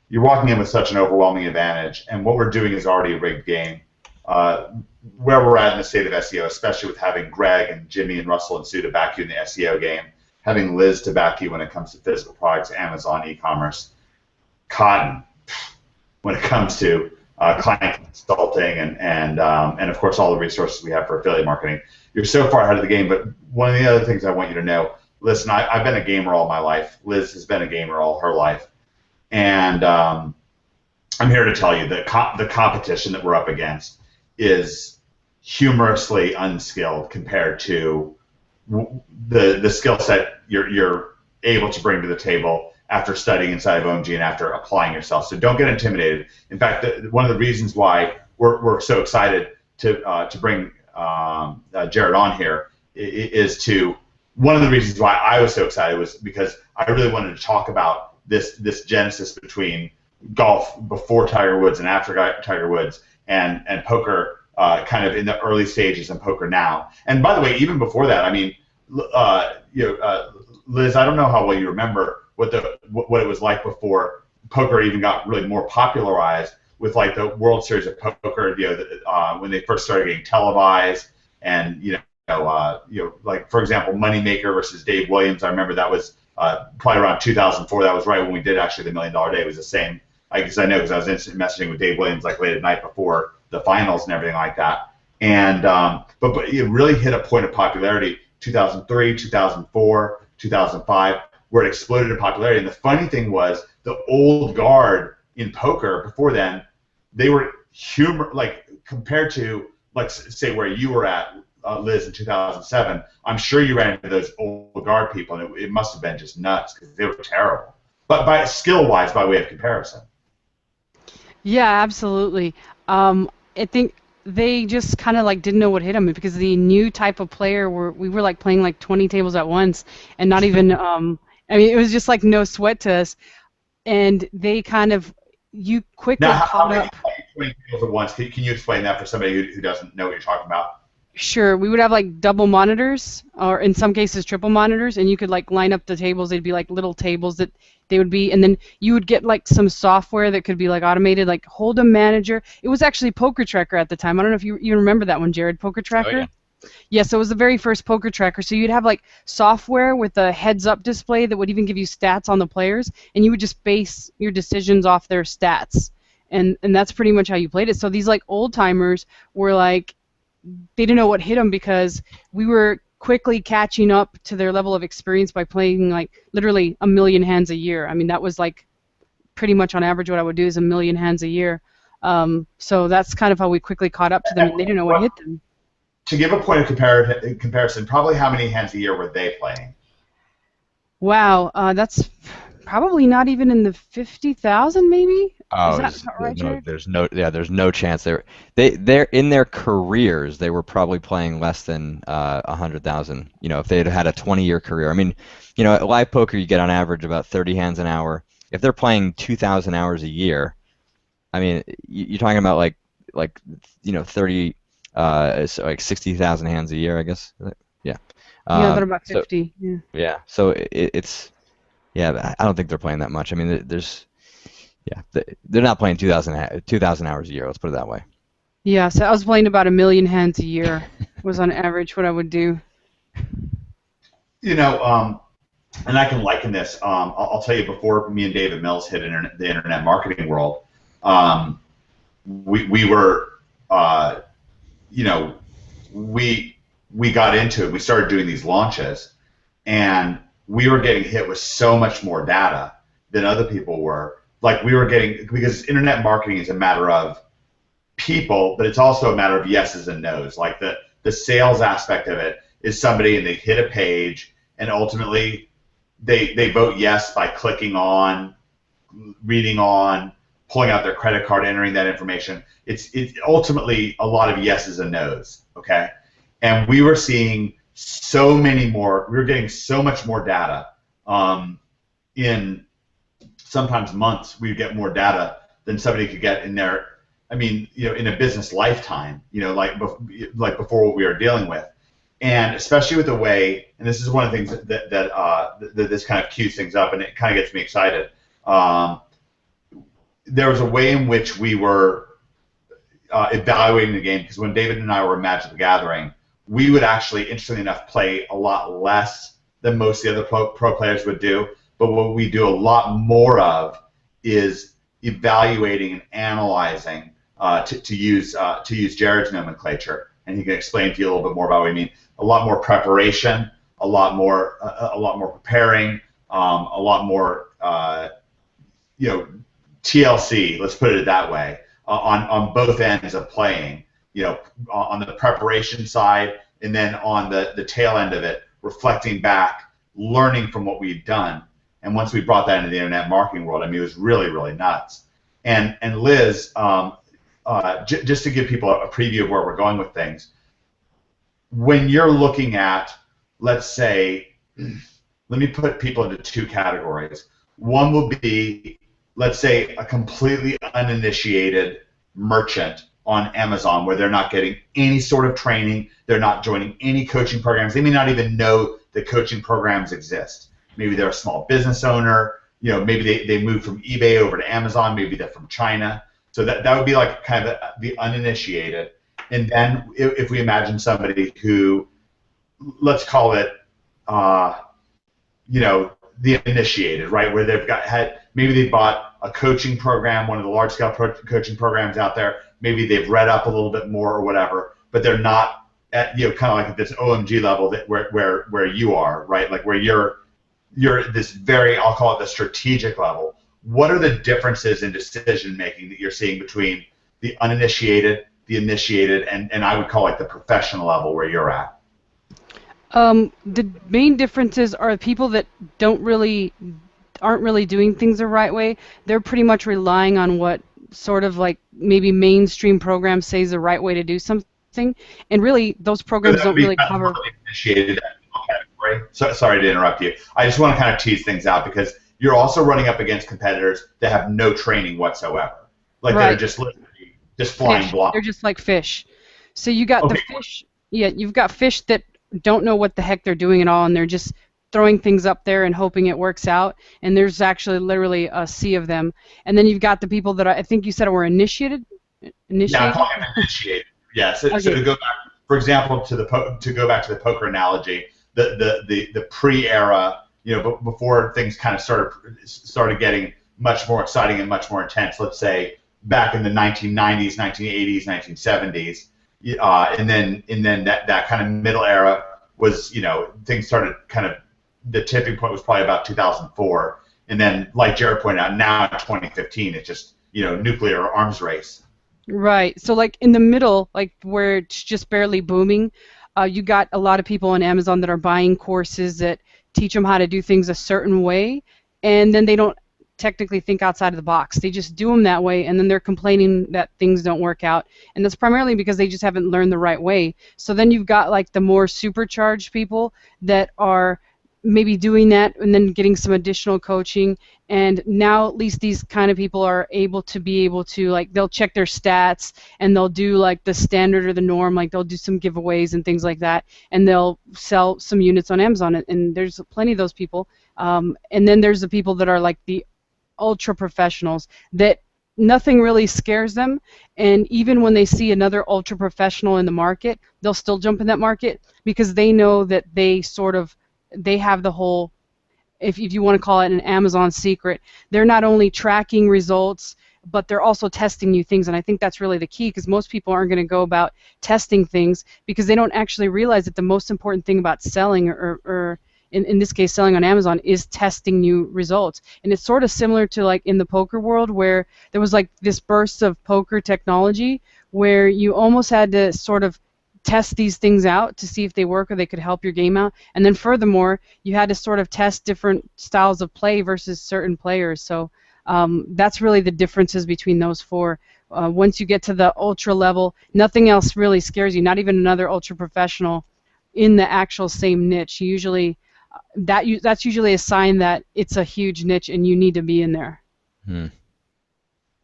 You're walking in with such an overwhelming advantage, and what we're doing is already a rigged game. Where we're at in the state of SEO, especially with having Greg and Jimmy and Russell and Sue to back you in the SEO game, having Liz to back you when it comes to physical products, Amazon, e-commerce, Cotton when it comes to client consulting and of course all the resources we have for affiliate marketing. You're so far ahead of the game, but one of the other things I want you to know, listen, I've been a gamer all my life. Liz has been a gamer all her life. And I'm here to tell you that the competition that we're up against is humorously unskilled compared to the skill set you're able to bring to the table after studying inside of OMG and after applying yourself. So don't get intimidated. In fact, one of the reasons why we're so excited to bring Jared on here is one of the reasons why I was so excited was because I really wanted to talk about this genesis between golf before Tiger Woods and after Tiger Woods and poker kind of in the early stages and poker now. And by the way, even before that, I mean, Liz, I don't know how well you remember what it was like before poker even got really more popularized with like the World Series of Poker, when they first started getting televised, and like for example, Moneymaker versus Dave Williams. I remember that was probably around 2004. That was right when we did actually the $1 Million Day. It was the same. I guess I know because I was instant messaging with Dave Williams like late at night before the finals and everything like that. And but it really hit a point of popularity 2003, 2004, 2005. Where it exploded in popularity. And the funny thing was, the old guard in poker before then, they were humor, like compared to, like, say where you were at, Liz, in 2007. I'm sure you ran into those old guard people, and it must have been just nuts because they were terrible. But by skill wise, by way of comparison. Yeah, absolutely. I think they just kind of like didn't know what hit them because the new type of player we were like playing like 20 tables at once and not even I mean it was just like no sweat to us and they kind of you Now, quickly how caught many up. 20 tables at once? Can you explain that for somebody who doesn't know what you're talking about? Sure, we would have like double monitors, or in some cases triple monitors, and you could like line up the tables. They'd be like little tables that they would be, and then you would get like some software that could be like automated, like Hold'em Manager. It was actually Poker Tracker at the time. I don't know if you remember that one, Jared. Poker Oh yeah. Tracker. Yes, it was the very first poker tracker. So you'd have like software with a heads-up display that would even give you stats on the players, and you would just base your decisions off their stats. And that's pretty much how you played it. So these like old timers were like they didn't know what hit them because we were quickly catching up to their level of experience by playing like literally a million hands a year. I mean that was like pretty much on average what I would do is a million hands a year. So that's kind of how we quickly caught up to them, and they didn't know what hit them. To give a point of comparison, probably how many hands a year were they playing? Wow, that's probably not even in the 50,000, maybe? Is Oh, that about right, no, Jared? there's no chance they're in their careers they were probably playing less than 100,000. You know, if they had had a 20-year career. I mean, you know, at live poker you get on average about 30 hands an hour. If they're playing 2,000 hours a year, I mean, you're talking about like 30 so like 60,000 hands a year, I guess. Yeah. Yeah, they're about So 50. Yeah. yeah, so it's yeah, I don't think they're playing that much. I mean, there's yeah, they're not playing 2,000 hours a year. Let's put it that way. Yeah, so I was playing about a million hands a year was on average what I would do. You know, and I can liken this. I'll tell you, before me and David Mills hit the internet marketing world, um, we were, uh, you know, we we got into it. We started doing these launches, and we were getting hit with so much more data than other people were. Like, we were getting, because internet marketing is a matter of people, but it's also a matter of yeses and nos. Like, the sales aspect of it is somebody, and they hit a page, and ultimately they vote yes by clicking on, reading on, pulling out their credit card, entering that information. It's ultimately a lot of yeses and nos. Okay, and we were seeing so many more. We were getting so much more data. In sometimes months, we'd get more data than somebody could get in their. I mean, in a business lifetime. Like before what we were dealing with. And especially with the way, and this is one of the things that this kind of cues things up, and it kind of gets me excited. Um, there was a way in which we were evaluating the game, because when David and I were in Magic the Gathering, we would actually, interestingly enough, play a lot less than most of the other pro players would do. But what we do a lot more of is evaluating and analyzing, to use Jared's nomenclature, and he can explain to you a little bit more about what we mean. A lot more preparation, a lot more preparing, a lot more TLC. Let's put it that way, on both ends of playing. On the preparation side, and then on the tail end of it, reflecting back, learning from what we've done. And once we brought that into the internet marketing world, I mean, it was really, really nuts. And Liz, just to give people a preview of where we're going with things, when you're looking at, let's say, let me put people into two categories. One will be, let's say, a completely uninitiated merchant on Amazon, where they're not getting any sort of training, they're not joining any coaching programs, they may not even know that coaching programs exist. Maybe they're a small business owner, maybe they moved from eBay over to Amazon, maybe they're from China. So that would be like kind of the uninitiated. And then if we imagine somebody who, let's call it, the initiated, right, where maybe they bought a coaching program, one of the large scale coaching programs out there. Maybe they've read up a little bit more or whatever, but they're not at, kind of like at this OMG level where you are, right? Like where you're this very, I'll call it the strategic level. What are the differences in decision making that you're seeing between the uninitiated, the initiated, and I would call like the professional level where you're at? The main differences are people that aren't really doing things the right way. They're pretty much relying on what sort of like maybe mainstream programs say is the right way to do something, and really those So programs that would don't be really kind of more cover. the initiated category. So, sorry to interrupt you. I just want to kind of tease things out because you're also running up against competitors that have no training whatsoever. Like they're Right. just literally just flying Fish. blind. They're just like fish. So you got the Okay, fish. Yeah, you've got fish that don't know what the heck they're doing at all, and they're just throwing things up there and hoping it works out. And there's actually literally a sea of them. And then you've got the people that I think you said were initiated. yeah, I'm Initiated. calling them initiated. Yeah. So Okay. to go back, for example, to go back to the poker analogy, the pre-era, before things kind of started getting much more exciting and much more intense. Let's say back in the 1990s, 1980s, 1970s, and then that kind of middle era was, things started kind of, the tipping point was probably about 2004, and then like Jared pointed out, now in 2015, it's just nuclear arms race. Right. So like in the middle, like where it's just barely booming, you got a lot of people on Amazon that are buying courses that teach them how to do things a certain way, and then they don't technically think outside of the box. They just do them that way, and then they're complaining that things don't work out, and that's primarily because they just haven't learned the right way. So then you've got like the more supercharged people that are maybe doing that and then getting some additional coaching, and now at least these kind of people are able to like they'll check their stats and they'll do like the standard or the norm, like they'll do some giveaways and things like that, and they'll sell some units on Amazon, and there's plenty of those people. And then there's the people that are like the ultra professionals that nothing really scares them, and even when they see another ultra professional in the market, they'll still jump in that market because they know that they have the whole, if you want to call it an Amazon secret. They're not only tracking results, but they're also testing new things, and I think that's really the key, because most people aren't going to go about testing things because they don't actually realize that the most important thing about selling, or in this case selling on Amazon, is testing new results. And it's sort of similar to like in the poker world, where there was like this burst of poker technology where you almost had to sort of test these things out to see if they work or they could help your game out. And then furthermore, you had to sort of test different styles of play versus certain players. So that's really the differences between those four. Once you get to the ultra level, nothing else really scares you, not even another ultra professional in the actual same niche. Usually, that's usually a sign that it's a huge niche and you need to be in there. Hmm.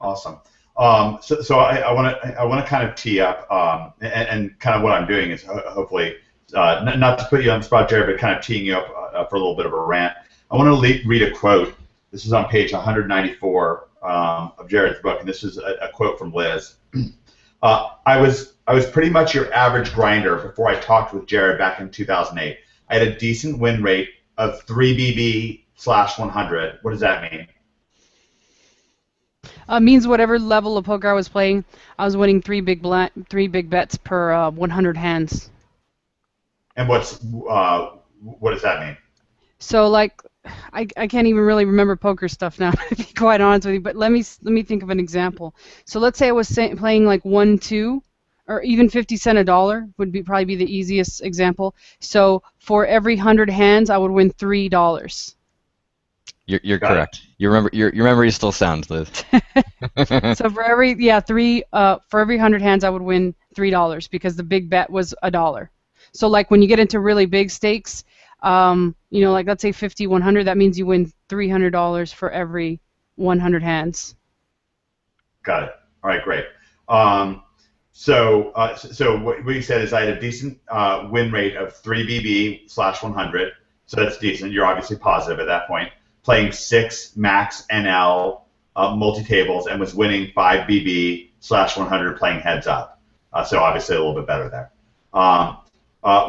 Awesome. So I want to kind of tee up, and kind of what I'm doing is hopefully, not to put you on the spot, Jared, but kind of teeing you up for a little bit of a rant. I want to read a quote. This is on page 194 of Jared's book, and this is a quote from Liz. I was pretty much your average grinder before I talked with Jared back in 2008. I had a decent win rate of 3BB/100. What does that mean? Means whatever level of poker I was playing, I was winning three big bets per 100 hands. And what does that mean? So like, I can't even really remember poker stuff now, to be quite honest with you. But let me think of an example. So let's say I was playing like 1-2, or even 50 cent a dollar would probably be the easiest example. So for every 100 hands, I would win $3. You're Got it. correct. Your memory is still sound, Liz. So for every for every 100 hands, I would win $3 because the big bet was a dollar. So like when you get into really big stakes, like let's say 50, 100, that means you win $300 for every 100 hands. Got it. All right, great. So what you said is I had a decent win rate of 3BB/100. So that's decent. You're obviously positive at that point. Playing 6 max NL multi-tables and was winning 5BB/100 playing heads up. So obviously a little bit better there.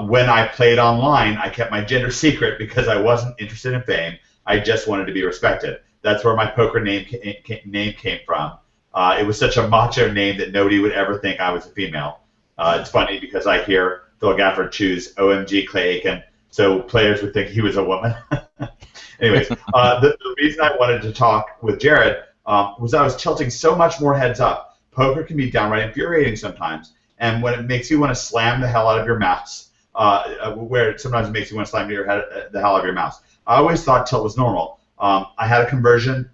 When I played online, I kept my gender secret because I wasn't interested in fame. I just wanted to be respected. That's where my poker name came from. It was such a macho name that nobody would ever think I was a female. It's funny because I hear Phil Gafford choose OMG Clay Aiken, so players would think he was a woman. Anyways, the reason I wanted to talk with Jared was I was tilting so much more heads up. poker can be downright infuriating sometimes. And when it makes you want to slam the hell out of your mouse, where sometimes it makes you want to slam your head, the hell out of your mouse. I always thought tilt was normal. I had a conversion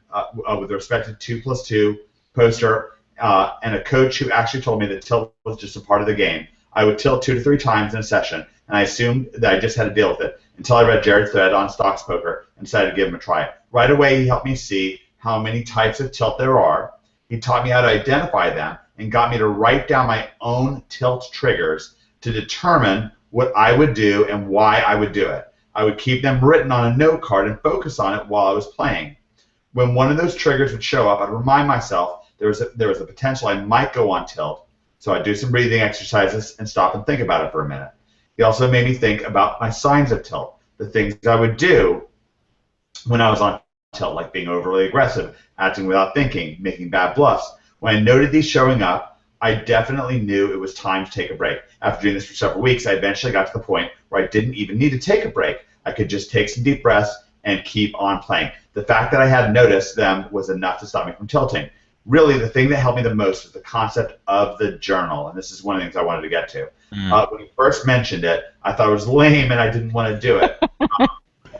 with respect to 2+2 poster, and a coach who actually told me that tilt was just a part of the game. I would tilt 2 to 3 times in a session, and I assumed that I just had to deal with it until I read Jared's thread on Stocks Poker and decided to give him a try. Right away, he helped me see how many types of tilt there are. He taught me how to identify them and got me to write down my own tilt triggers to determine what I would do and why I would do it. I would keep them written on a note card and focus on it while I was playing. When one of those triggers would show up, I'd remind myself there was a potential I might go on tilt, so I'd do some breathing exercises and stop and think about it for a minute. He also made me think about my signs of tilt, the things I would do when I was on tilt, like being overly aggressive, acting without thinking, making bad bluffs. When I noted these showing up, I definitely knew it was time to take a break. After doing this for several weeks, I eventually got to the point where I didn't even need to take a break. I could just take some deep breaths and keep on playing. The fact that I had noticed them was enough to stop me from tilting. Really, the thing that helped me the most was the concept of the journal, and this is one of the things I wanted to get to. When he first mentioned it, I thought it was lame and I didn't want to do it. I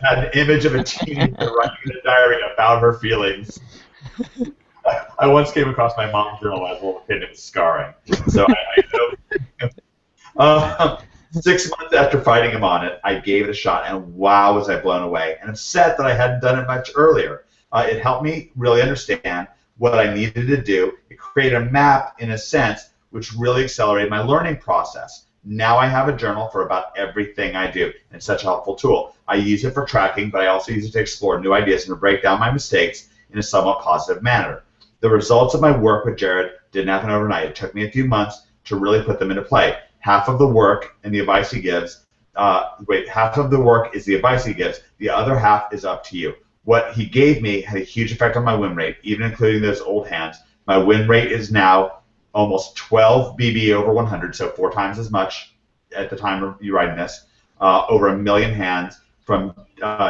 had an image of a teenager writing in a diary about her feelings. I once came across my mom's journal as a little kid and it was scarring. So I know. 6 months after fighting him on it, I gave it a shot, and wow, was I blown away and upset that I hadn't done it much earlier. It helped me really understand what I needed to do. It created a map, in a sense, which really accelerated my learning process. Now I have a journal for about everything I do, and it's such a helpful tool. I use it for tracking, but I also use it to explore new ideas and to break down my mistakes in a somewhat positive manner. The results of my work with Jared didn't happen overnight. It took me a few months to really put them into play. Half of the work and the advice he gives, half of the work is the advice he gives. The other half is up to you. What he gave me had a huge effect on my win rate, even including those old hands. My win rate is now almost 12 BB over 100, so 4 times as much at the time of you writing this, over 1 million hands from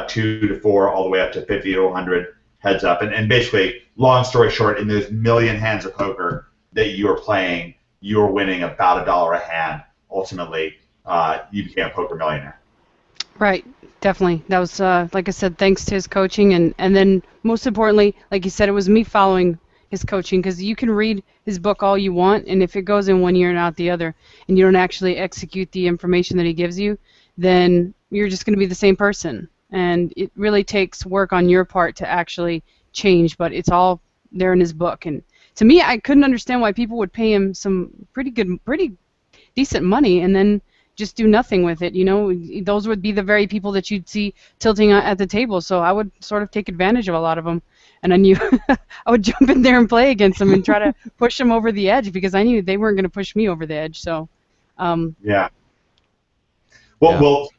2 to 4 all the way up to 50 to 100 heads up. And basically, long story short, in those million hands of poker that you are playing, you're winning about $1 a hand. Ultimately, you became a poker millionaire. Right, definitely. That was, like I said, thanks to his coaching. And then most importantly, like you said, it was me following his coaching, because you can read his book all you want, and if it goes in one ear and out the other, and you don't actually execute the information that he gives you, then you're just going to be the same person. And it really takes work on your part to actually change, but it's all there in his book. And to me, I couldn't understand why people would pay him some pretty decent money and then just do nothing with it. You know, those would be the very people that you'd see tilting at the table. So I would sort of take advantage of a lot of them, and I knew I would jump in there and play against them and try to push them over the edge, because I knew they weren't going to push me over the edge. So yeah. So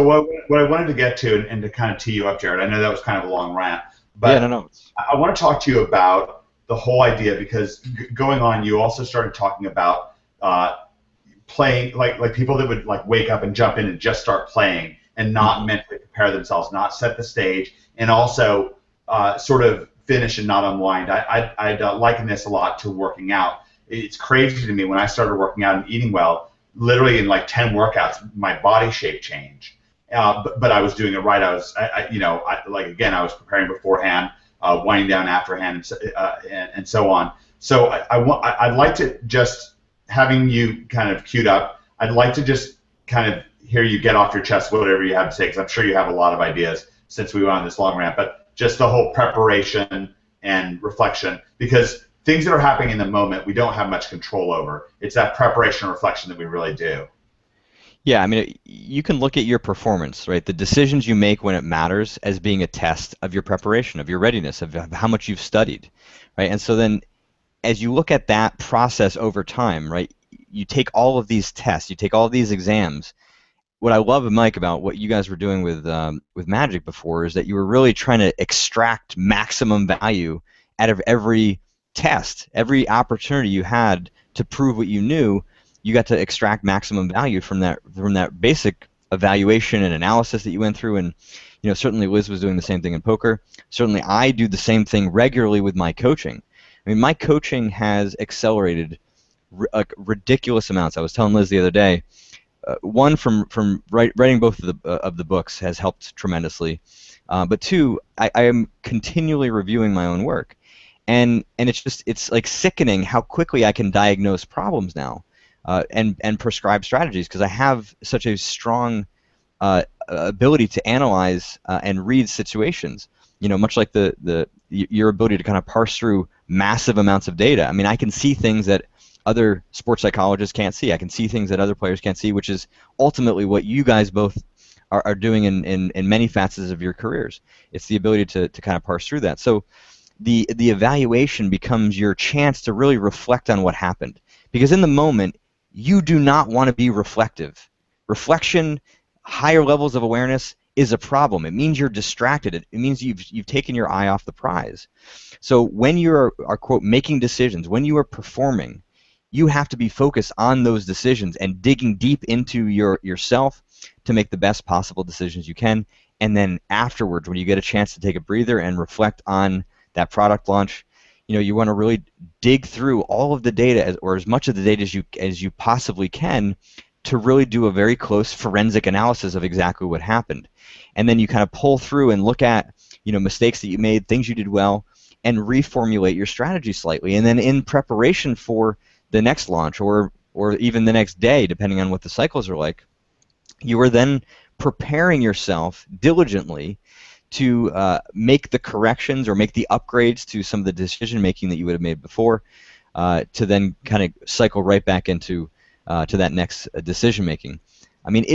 what I wanted to get to, and to kind of tee you up, Jared, I know that was kind of a long rant, but I want to talk to you about the whole idea, because going on, you also started talking about playing, like people that would like wake up and jump in and just start playing and not mentally prepare themselves, not set the stage, and also sort of finish and not unwind. I'd liken this a lot to working out. It's crazy to me when I started working out and eating well. Literally in like 10 workouts, my body shape changed. But I was doing it right. I was I was preparing beforehand, winding down afterhand, and so on. So I'd like to just, having you kind of queued up, I'd like to just kind of hear you get off your chest whatever you have to say, because I'm sure you have a lot of ideas since we went on this long rant, but just the whole preparation and reflection, because things that are happening in the moment we don't have much control over. It's that preparation and reflection that we really do. Yeah, I mean, you can look at your performance, right? The decisions you make when it matters as being a test of your preparation, of your readiness, of how much you've studied, right? And so then as you look at that process over time, right, you take all of these tests, you take all of these exams. What I love, Mike, about what you guys were doing with Magic before is that you were really trying to extract maximum value out of every test, every opportunity you had to prove what you knew. You got to extract maximum value from that basic evaluation and analysis that you went through. And certainly Liz was doing the same thing in poker. Certainly I do the same thing regularly with my coaching. I mean, my coaching has accelerated like ridiculous amounts. I was telling Liz the other day, one from writing both of the books has helped tremendously, but two, I am continually reviewing my own work, and it's like sickening how quickly I can diagnose problems now, and prescribe strategies because I have such a strong ability to analyze and read situations. You know, much like your ability to kind of parse through massive amounts of data. I mean, I can see things that other sports psychologists can't see. I can see things that other players can't see, which is ultimately what you guys both are doing in many facets of your careers. It's the ability to kind of parse through that. So the evaluation becomes your chance to really reflect on what happened. Because in the moment, you do not want to be reflective. Reflection, higher levels of awareness is a problem. It means you're distracted. It means you've taken your eye off the prize. So when you are quote making decisions, when you are performing, you have to be focused on those decisions and digging deep into yourself to make the best possible decisions you can. And then afterwards, when you get a chance to take a breather and reflect on that product launch, you know, you want to really dig through all of the data or as much of the data as you possibly can to really do a very close forensic analysis of exactly what happened. And then you kind of pull through and look at, you know, mistakes that you made, things you did well, and reformulate your strategy slightly. And then in preparation for the next launch or even the next day, depending on what the cycles are like, you are then preparing yourself diligently to make the corrections or make the upgrades to some of the decision making that you would have made before, to then kind of cycle right back into to that next decision making. I mean,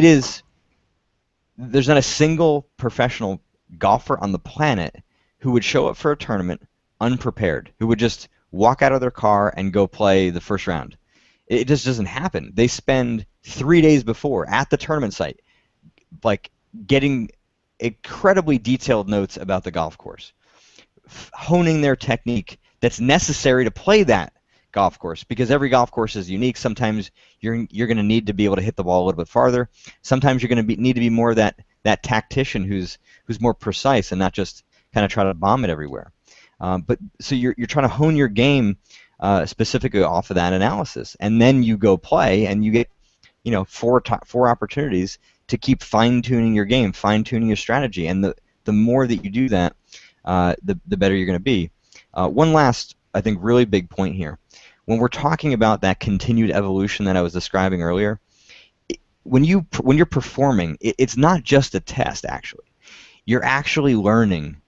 there's not a single professional golfer on the planet who would show up for a tournament unprepared, who would just walk out of their car and go play the first round. It just doesn't happen. They spend 3 days before at the tournament site, like getting incredibly detailed notes about the golf course, honing their technique that's necessary to play that golf course, because every golf course is unique. Sometimes you're going to need to be able to hit the ball a little bit farther. Sometimes you're going to need to be more that tactician who's more precise and not just kind of try to bomb it everywhere. But so you're trying to hone your game specifically off of that analysis, and then you go play and you get, you know, four opportunities to keep fine-tuning your game, fine-tuning your strategy, and the more that you do that, the better you're going to be. One last, I think, really big point here. When we're talking about that continued evolution that I was describing earlier, when you're performing, it's not just a test, actually. You're actually learning.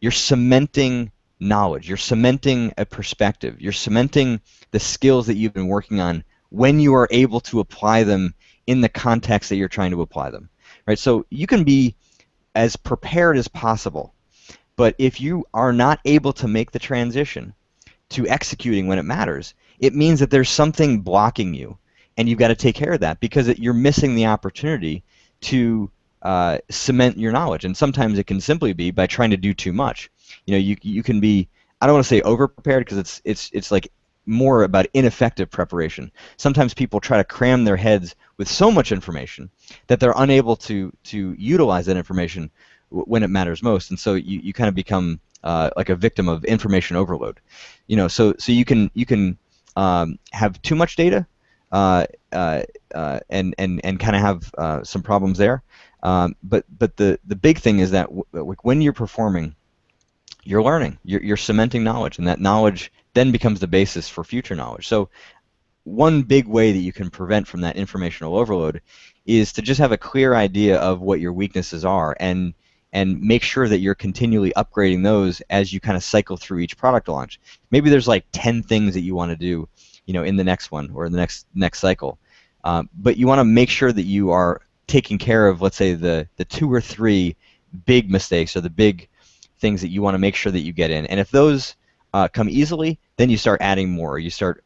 You're cementing knowledge. You're cementing a perspective. You're cementing the skills that you've been working on when you are able to apply them in the context that you're trying to apply them. Right? So you can be as prepared as possible, but if you are not able to make the transition to executing when it matters, it means that there's something blocking you, and you've got to take care of that because you're missing the opportunity to cement your knowledge. And sometimes it can simply be by trying to do too much. You know, you can be, I don't want to say over prepared because it's like more about ineffective preparation. Sometimes people try to cram their heads with so much information that they're unable to utilize that information when it matters most, and so you kind of become like a victim of information overload. You know, so you can have too much data and kind of have some problems there. But the big thing is that when you're performing, you're learning, you're cementing knowledge, and that knowledge then becomes the basis for future knowledge. So one big way that you can prevent from that informational overload is to just have a clear idea of what your weaknesses are, and make sure that you're continually upgrading those as you kind of cycle through each product launch. Maybe there's like 10 things that you want to do, you know, in the next one or in the next cycle, but you want to make sure that you are taking care of, let's say, the 2 or 3 big mistakes or the big things that you want to make sure that you get in. And if those come easily, then you start adding more. You start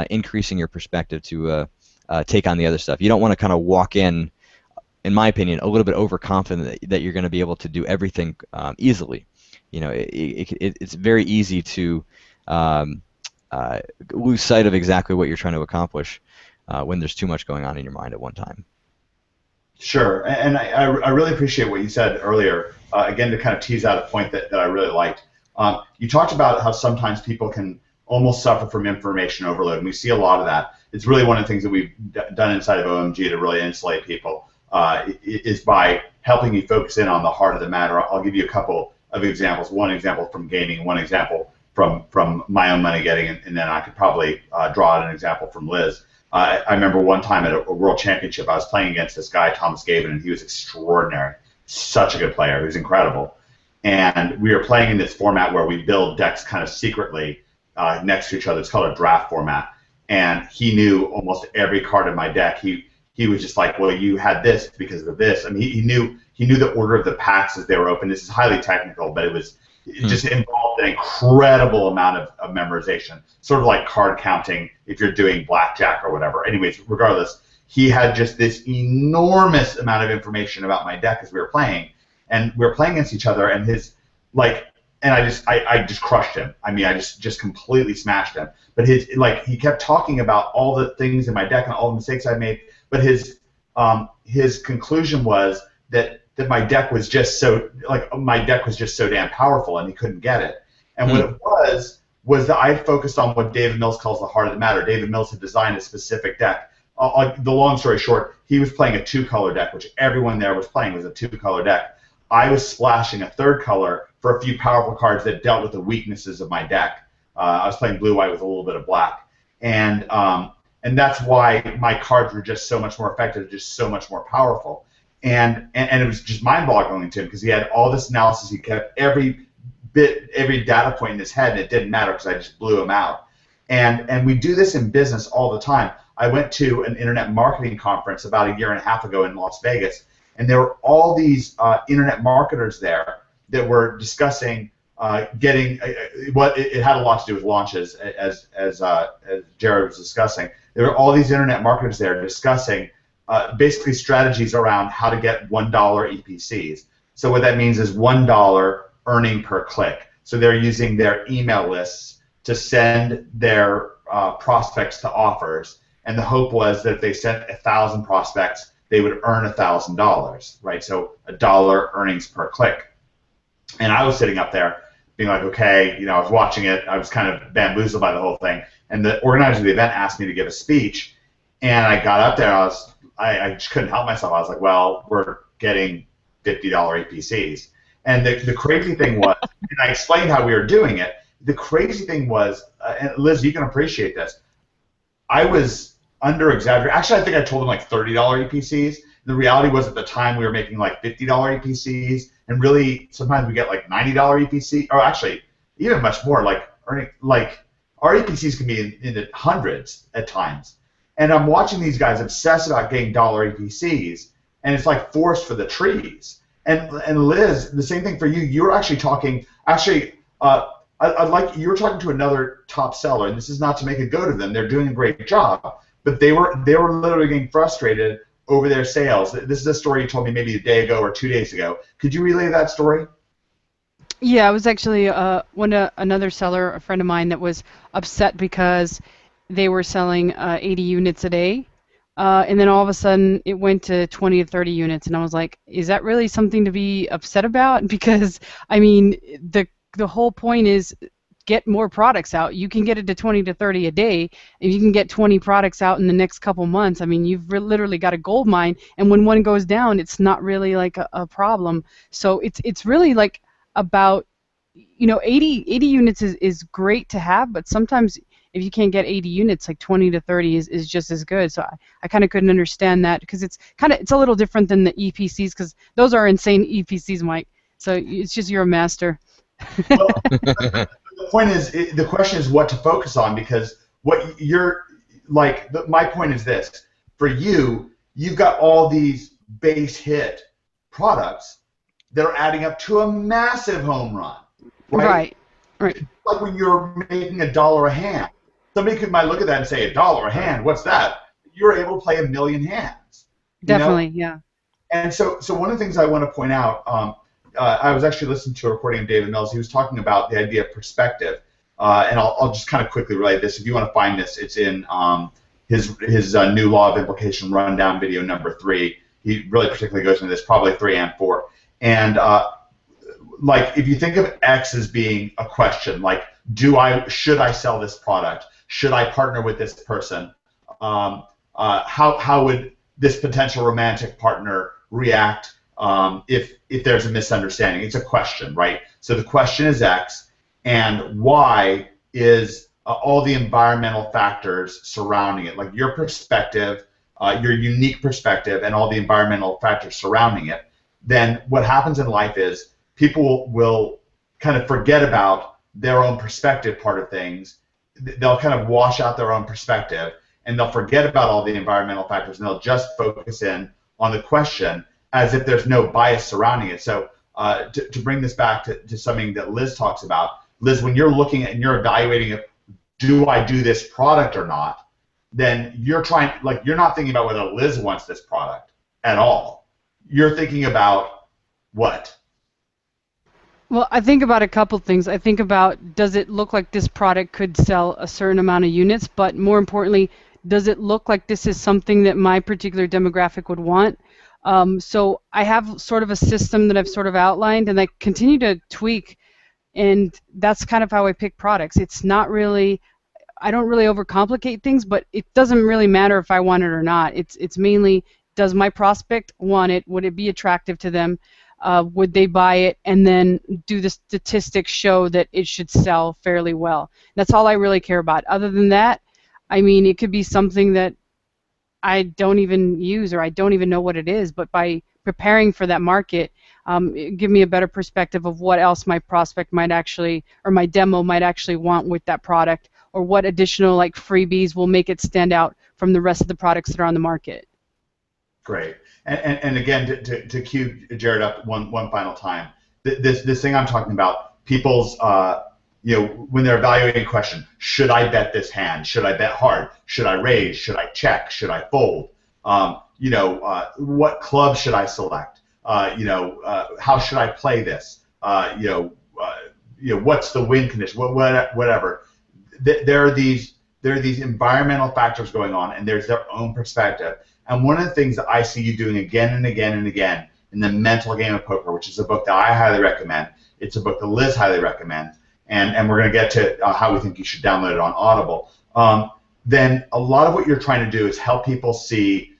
increasing your perspective to take on the other stuff. You don't want to kind of walk in my opinion, a little bit overconfident that you're going to be able to do everything easily. You know, it's very easy to lose sight of exactly what you're trying to accomplish when there's too much going on in your mind at one time. Sure, and I really appreciate what you said earlier. Again, to kind of tease out a point that I really liked. You talked about how sometimes people can almost suffer from information overload. And we see a lot of that. It's really one of the things that we've done inside of OMG to really insulate people is by helping you focus in on the heart of the matter. I'll give you a couple of examples. One example from gaming, one example from my own money getting, and then I could probably draw out an example from Liz. I remember one time at a world championship, I was playing against this guy, Thomas Gavin, and he was extraordinary. Such a good player. He was incredible. And we were playing in this format where we build decks kind of secretly next to each other. It's called a draft format. And he knew almost every card in my deck. He was just like, well, you had this because of this. I mean, he knew the order of the packs as they were open. This is highly technical, but it just involved an incredible amount of memorization, sort of like card counting if you're doing blackjack or whatever. Anyways, regardless, he had just this enormous amount of information about my deck as we were playing, and we were playing against each other, and I just crushed him. I mean, I just completely smashed him. But he kept talking about all the things in my deck and all the mistakes I made, but his conclusion was that my deck was just so damn powerful, and he couldn't get it. And what it was that I focused on what David Mills calls the heart of the matter. David Mills had designed a specific deck. The long story short, he was playing a 2-color deck, which everyone there was playing was a 2-color deck. I was splashing a 3rd color for a few powerful cards that dealt with the weaknesses of my deck. I was playing blue-white with a little bit of black, and that's why my cards were just so much more effective, just so much more powerful. And it was just mind-boggling to him because he had all this analysis. He kept every data point in his head, and it didn't matter because I just blew him out. And we do this in business all the time. I went to an internet marketing conference about a year and a half ago in Las Vegas, and there were all these internet marketers there that were discussing getting what it had a lot to do with launches, as Jared was discussing. There were all these internet marketers there discussing basically strategies around how to get $1 EPCs. So what that means is $1 earning per click. So they're using their email lists to send their prospects to offers, and the hope was that if they sent 1,000 prospects, they would earn $1,000, right? So $1 earnings per click. And I was sitting up there being like, okay, I was watching it. I was kind of bamboozled by the whole thing. And the organizer of the event asked me to give a speech, and I got up there. I just couldn't help myself. I was like, well, we're getting $50 EPCs. And the crazy thing was, and I explained how we were doing it, the crazy thing was, and Liz, you can appreciate this, I was under-exaggerating. Actually, I think I told them like $30 EPCs. The reality was at the time we were making like $50 EPCs, and really sometimes we get like $90 EPC, or actually even much more. Like our EPCs can be in the hundreds at times. And I'm watching these guys obsess about getting dollar EPCs, and it's like forest for the trees. And Liz, the same thing for you. You were actually talking. Actually, you were talking to another top seller, and this is not to make a go to them. They're doing a great job, but they were literally getting frustrated over their sales. This is a story you told me maybe a day ago or 2 days ago. Could you relay that story? Yeah, it was actually another seller, a friend of mine, that was upset because they were selling 80 units a day, and then all of a sudden it went to 20 to 30 units, and I was like, is that really something to be upset about? Because I mean, the whole point is get more products out. You can get it to 20 to 30 a day, and you can get 20 products out in the next couple months. I mean, you've literally got a gold mine, and when one goes down, it's not really like a problem. So it's really like about 80 units is great to have, but sometimes if you can't get 80 units, like 20 to 30 is just as good. So I kind of couldn't understand that because it's a little different than the EPCs, because those are insane EPCs, Mike. So it's just you're a master. Well, the point is, the question is what to focus on, because what you're like. My point is this: for you, you've got all these base hit products that are adding up to a massive home run, right? Right. Like when you're making $1 a hand. Somebody might look at that and say, $1 a hand, what's that? You're able to play 1,000,000 hands. Definitely, yeah. And so one of the things I want to point out, I was actually listening to a recording of David Mills. He was talking about the idea of perspective, and I'll just kind of quickly relate this. If you want to find this, it's in his new law of implication rundown video number 3. He really particularly goes into this, probably 3 and 4. And like if you think of X as being a question, like should I sell this product? Should I partner with this person? How would this potential romantic partner react if there's a misunderstanding? It's a question, right? So the question is X, and Y is all the environmental factors surrounding it, like your perspective, your unique perspective, and all the environmental factors surrounding it. Then what happens in life is people will kind of forget about their own perspective part of things. They'll kind of wash out their own perspective, and they'll forget about all the environmental factors, and they'll just focus in on the question as if there's no bias surrounding it. So to bring this back to something that Liz talks about, Liz, when you're looking at and you're evaluating it, do I do this product or not, then you're not thinking about whether Liz wants this product at all. You're thinking about what? Well, I think about a couple things. I think about, does it look like this product could sell a certain amount of units, but more importantly, does it look like this is something that my particular demographic would want? So I have sort of a system that I've sort of outlined, and I continue to tweak, and that's kind of how I pick products. It's not really, I don't really overcomplicate things, but it doesn't really matter if I want it or not. It's mainly, does my prospect want it? Would it be attractive to them? Would they buy it? And then do the statistics show that it should sell fairly well? That's all I really care about. Other than that, I mean, it could be something that I don't even use or I don't even know what it is, but by preparing for that market, it give me a better perspective of what else my prospect might actually, or my demo might actually want with that product, or what additional like freebies will make it stand out from the rest of the products that are on the market. Great. And again, to cue Jared up one final time, this thing I'm talking about, people's, when they're evaluating a question, should I bet this hand? Should I bet hard? Should I raise? Should I check? Should I fold? What club should I select? How should I play this? What's the win condition? Whatever. There are these environmental factors going on, and there's their own perspective. And one of the things that I see you doing again and again and again in The Mental Game of Poker, which is a book that I highly recommend, it's a book that Liz highly recommends, and we're going to get to how we think you should download it on Audible, then a lot of what you're trying to do is help people see,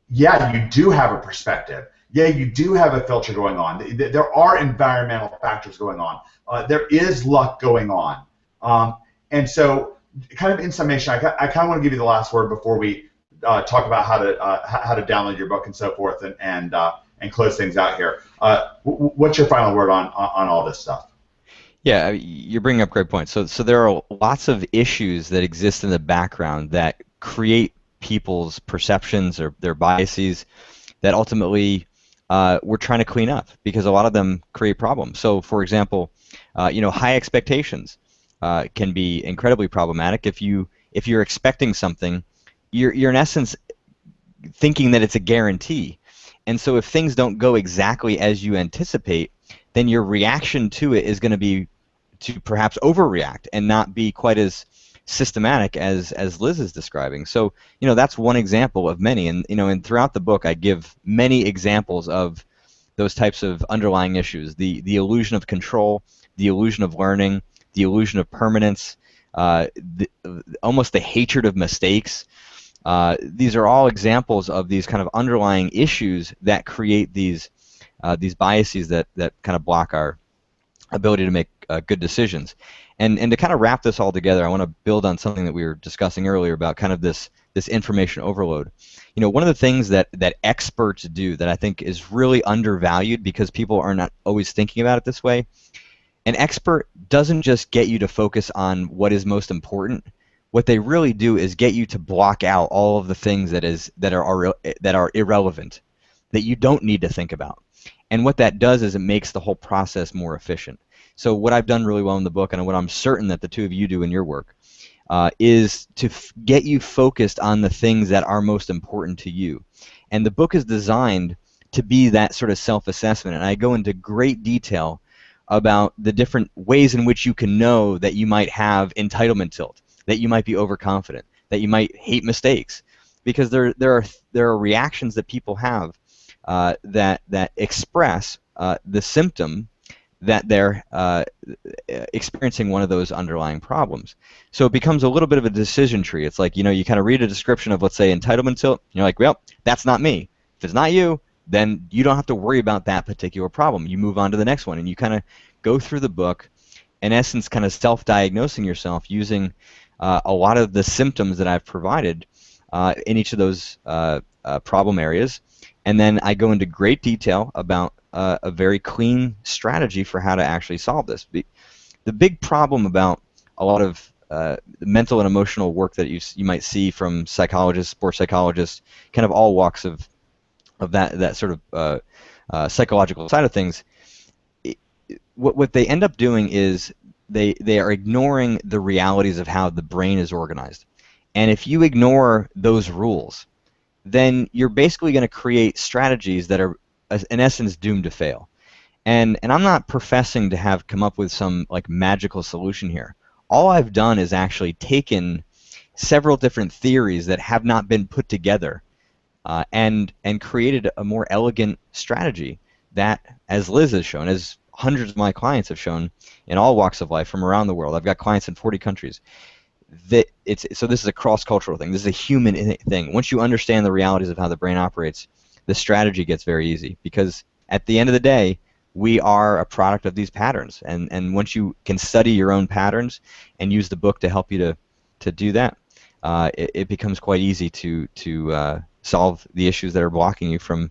yeah, you do have a perspective. Yeah, you do have a filter going on. There are environmental factors going on. There is luck going on. And so kind of in summation, I kind of want to give you the last word before we talk about how to download your book and so forth and close things out here. What's your final word on all this stuff? Yeah, you're bringing up great points. So there are lots of issues that exist in the background that create people's perceptions or their biases that ultimately we're trying to clean up, because a lot of them create problems. So, for example, high expectations can be incredibly problematic. If you're expecting something, you're in essence thinking that it's a guarantee. And so if things don't go exactly as you anticipate, then your reaction to it is going to be to perhaps overreact and not be quite as systematic as Liz is describing. So, that's one example of many. And, and throughout the book, I give many examples of those types of underlying issues: the illusion of control, the illusion of learning, the illusion of permanence, almost the hatred of mistakes. These are all examples of these kind of underlying issues that create these biases that kind of block our ability to make good decisions. And to kind of wrap this all together, I want to build on something that we were discussing earlier about kind of this information overload. One of the things that experts do that I think is really undervalued, because people are not always thinking about it this way, an expert doesn't just get you to focus on what is most important. What they really do is get you to block out all of the things that are irrelevant, that you don't need to think about. And what that does is it makes the whole process more efficient. So what I've done really well in the book, and what I'm certain that the two of you do in your work, is to get you focused on the things that are most important to you. And the book is designed to be that sort of self-assessment. And I go into great detail about the different ways in which you can know that you might have entitlement tilt, that you might be overconfident, that you might hate mistakes, because there are reactions that people have that express the symptom that they're experiencing one of those underlying problems. So it becomes a little bit of a decision tree. It's like, you kind of read a description of, let's say, entitlement tilt, and you're like, well, that's not me. If it's not you, then you don't have to worry about that particular problem. You move on to the next one, and you kind of go through the book, in essence, kind of self-diagnosing yourself using a lot of the symptoms that I've provided in each of those problem areas. And then I go into great detail about a very clean strategy for how to actually solve this. The big problem about a lot of mental and emotional work that you might see from psychologists, sports psychologists, kind of all walks of that sort of psychological side of things, what they end up doing is they are ignoring the realities of how the brain is organized. And if you ignore those rules, then you're basically going to create strategies that are, in essence, doomed to fail. And I'm not professing to have come up with some like magical solution here. All I've done is actually taken several different theories that have not been put together and created a more elegant strategy that, as Liz has shown, as hundreds of my clients have shown in all walks of life from around the world. I've got clients in 40 countries. So this is a cross-cultural thing. This is a human thing. Once you understand the realities of how the brain operates, the strategy gets very easy because at the end of the day, we are a product of these patterns. And once you can study your own patterns and use the book to help you to do that, it becomes quite easy to solve the issues that are blocking you from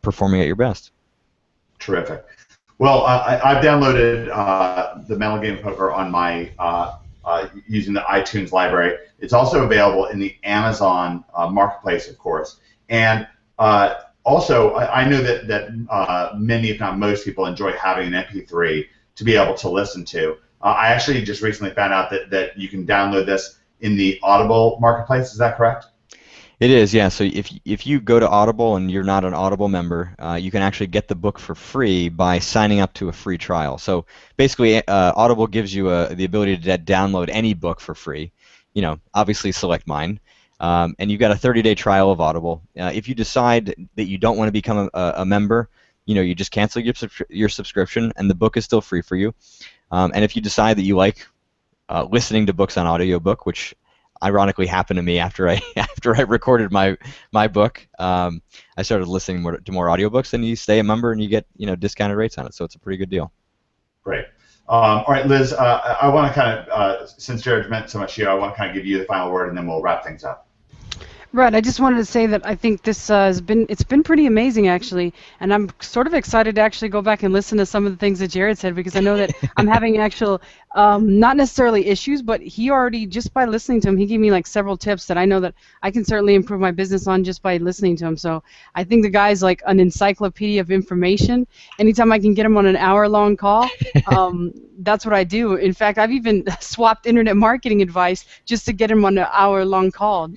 performing at your best. Terrific. Well, I've downloaded the Mental Game of Poker on my using the iTunes library. It's also available in the Amazon marketplace, of course. And also, I know that many, if not most, people enjoy having an MP3 to be able to listen to. I actually just recently found out that you can download this in the Audible marketplace. Is that correct? It is, yeah. So if you go to Audible and you're not an Audible member, you can actually get the book for free by signing up to a free trial. So basically, Audible gives you the ability to download any book for free. Obviously select mine, and you've got a 30-day trial of Audible. If you decide that you don't want to become a member, you just cancel your subscription, and the book is still free for you. And if you decide that you like listening to books on audiobook, which ironically happened to me after I recorded my book. I started listening to more audiobooks, and you stay a member and you get discounted rates on it. So it's a pretty good deal. Great. All right, Liz. I want to kind of since Jared meant so much to you, I want to kind of give you the final word, and then we'll wrap things up. Right. I just wanted to say that I think this it's been pretty amazing actually, and I'm sort of excited to actually go back and listen to some of the things that Jared said because I know that I'm having actual not necessarily issues, but he already just by listening to him, he gave me like several tips that I know that I can certainly improve my business on just by listening to him. So I think the guy's like an encyclopedia of information. Anytime I can get him on an hour-long call, that's what I do. In fact, I've even swapped internet marketing advice just to get him on an hour-long call.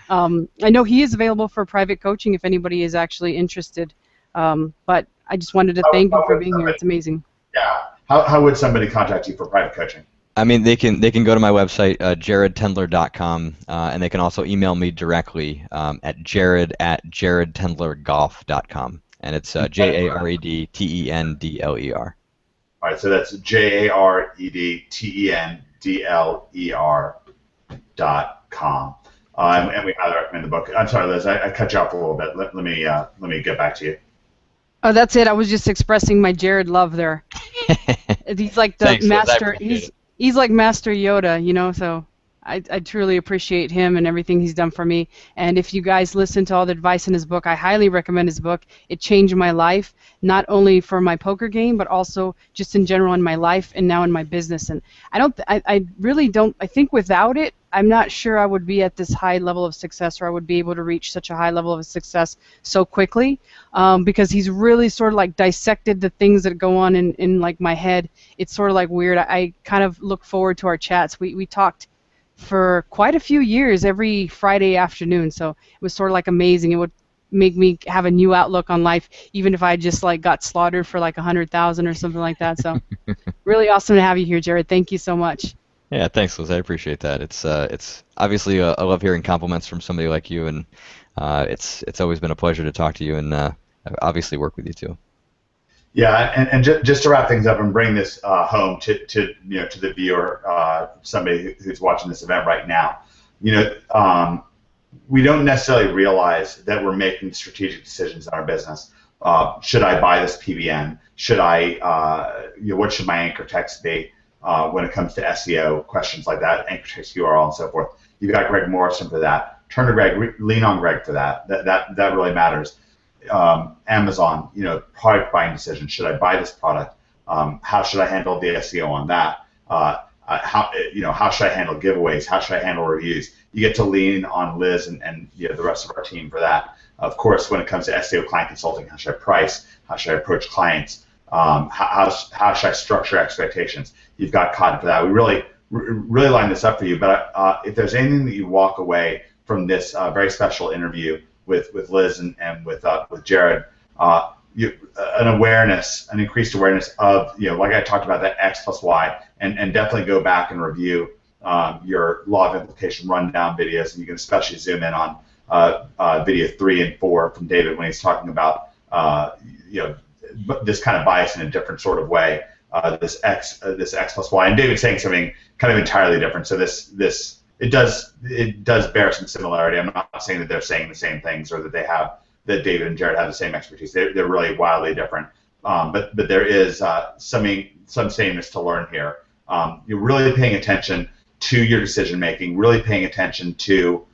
I know he is available for private coaching if anybody is actually interested. But I just wanted to thank you for being here. It's amazing. Yeah. How would somebody contact you for private coaching? I mean, they can go to my website, jaredtendler.com, and they can also email me directly at jared@jaredtendlergolf.com, and it's JAREDTENDLER. All right, so that's JAREDTENDLER.com. And we highly recommend the book. I'm sorry, Liz, I cut you off a little bit. Let me get back to you. Oh, that's it. I was just expressing my Jared love there. He's like the Thanks, master. He's like Master Yoda, So I truly appreciate him and everything he's done for me. And if you guys listen to all the advice in his book, I highly recommend his book. It changed my life, not only for my poker game, but also just in general in my life and now in my business. And I really don't. I think without it, I'm not sure I would be at this high level of success, or I would be able to reach such a high level of success so quickly, because he's really sort of like dissected the things that go on in like my head. It's sort of like weird. I kind of look forward to our chats. We talked for quite a few years every Friday afternoon, so it was sort of like amazing. It would make me have a new outlook on life, even if I just like got slaughtered for like 100,000 or something like that. So really awesome to have you here, Jared. Thank you so much. Yeah, thanks, Liz. I appreciate that. It's obviously I love hearing compliments from somebody like you, and it's always been a pleasure to talk to you and obviously work with you too. Yeah, and just to wrap things up and bring this home to the viewer, somebody who's watching this event right now, you know, we don't necessarily realize that we're making strategic decisions in our business. Should I buy this PBN? Should I, what should my anchor text be when it comes to SEO, questions like that, anchor text URL and so forth. You've got Greg Morrison for that. Turn to Greg, lean on Greg for that. That really matters. Amazon, product buying decision. Should I buy this product? How should I handle the SEO on that? How should I handle giveaways? How should I handle reviews? You get to lean on Liz and the rest of our team for that. Of course, when it comes to SEO client consulting, how should I price? How should I approach clients? How should I structure expectations? You've got Cotton for that. We really line this up for you. But if there's anything that you walk away from this very special interview with Liz and with Jared, an increased awareness of, like I talked about, that X plus Y, and definitely go back and review your law of implication rundown videos, and you can especially zoom in on video 3 and 4 from David when he's talking about this kind of bias in a different sort of way, this X plus Y, and David's saying something kind of entirely different. So it does bear some similarity. I'm not saying that they're saying the same things or that David and Jared have the same expertise. They're really wildly different. But there is some sameness to learn here. You're really paying attention to your decision making, really paying attention to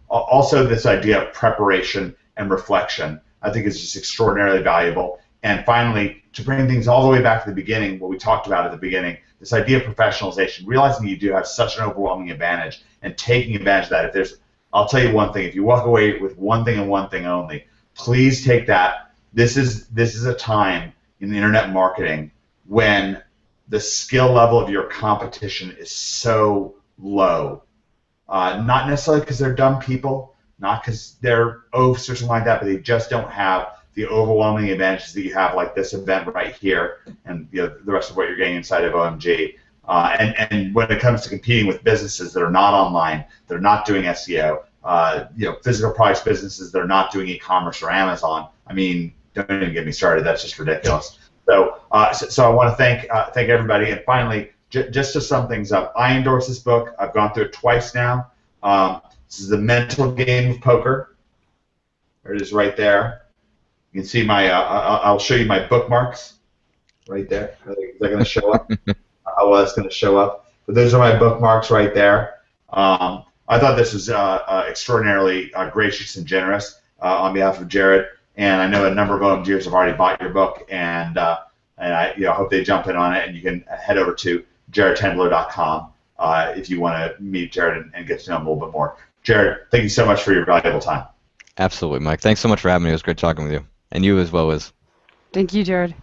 also this idea of preparation and reflection. I think is just extraordinarily valuable. And finally, to bring things all the way back to the beginning, what we talked about at the beginning, this idea of professionalization, realizing that you do have such an overwhelming advantage and taking advantage of that. I'll tell you one thing, if you walk away with one thing and one thing only, please take that. This is a time in the internet marketing when the skill level of your competition is so low. Not necessarily because they're dumb people, not because they're oafs or something like that, but they just don't have the overwhelming advantages that you have, like this event right here, and the rest of what you're getting inside of OMG. And when it comes to competing with businesses that are not online, that are not doing SEO, physical products businesses that are not doing e-commerce or Amazon, I mean, don't even get me started. That's just ridiculous. So I want to thank everybody. And finally, just to sum things up, I endorse this book. I've gone through it twice now. This is The Mental Game of Poker. There it is right there. You can see I'll show you my bookmarks right there. Is that going to show up? Well, that's going to show up. But those are my bookmarks right there. I thought this was extraordinarily gracious and generous on behalf of Jared. And I know a number of OMGers have already bought your book, and I hope they jump in on it. And you can head over to jaredtendler.com if you want to meet Jared and get to know him a little bit more. Jared, thank you so much for your valuable time. Absolutely, Mike. Thanks so much for having me. It was great talking with you. And you as well, Liz. Thank you, Jared.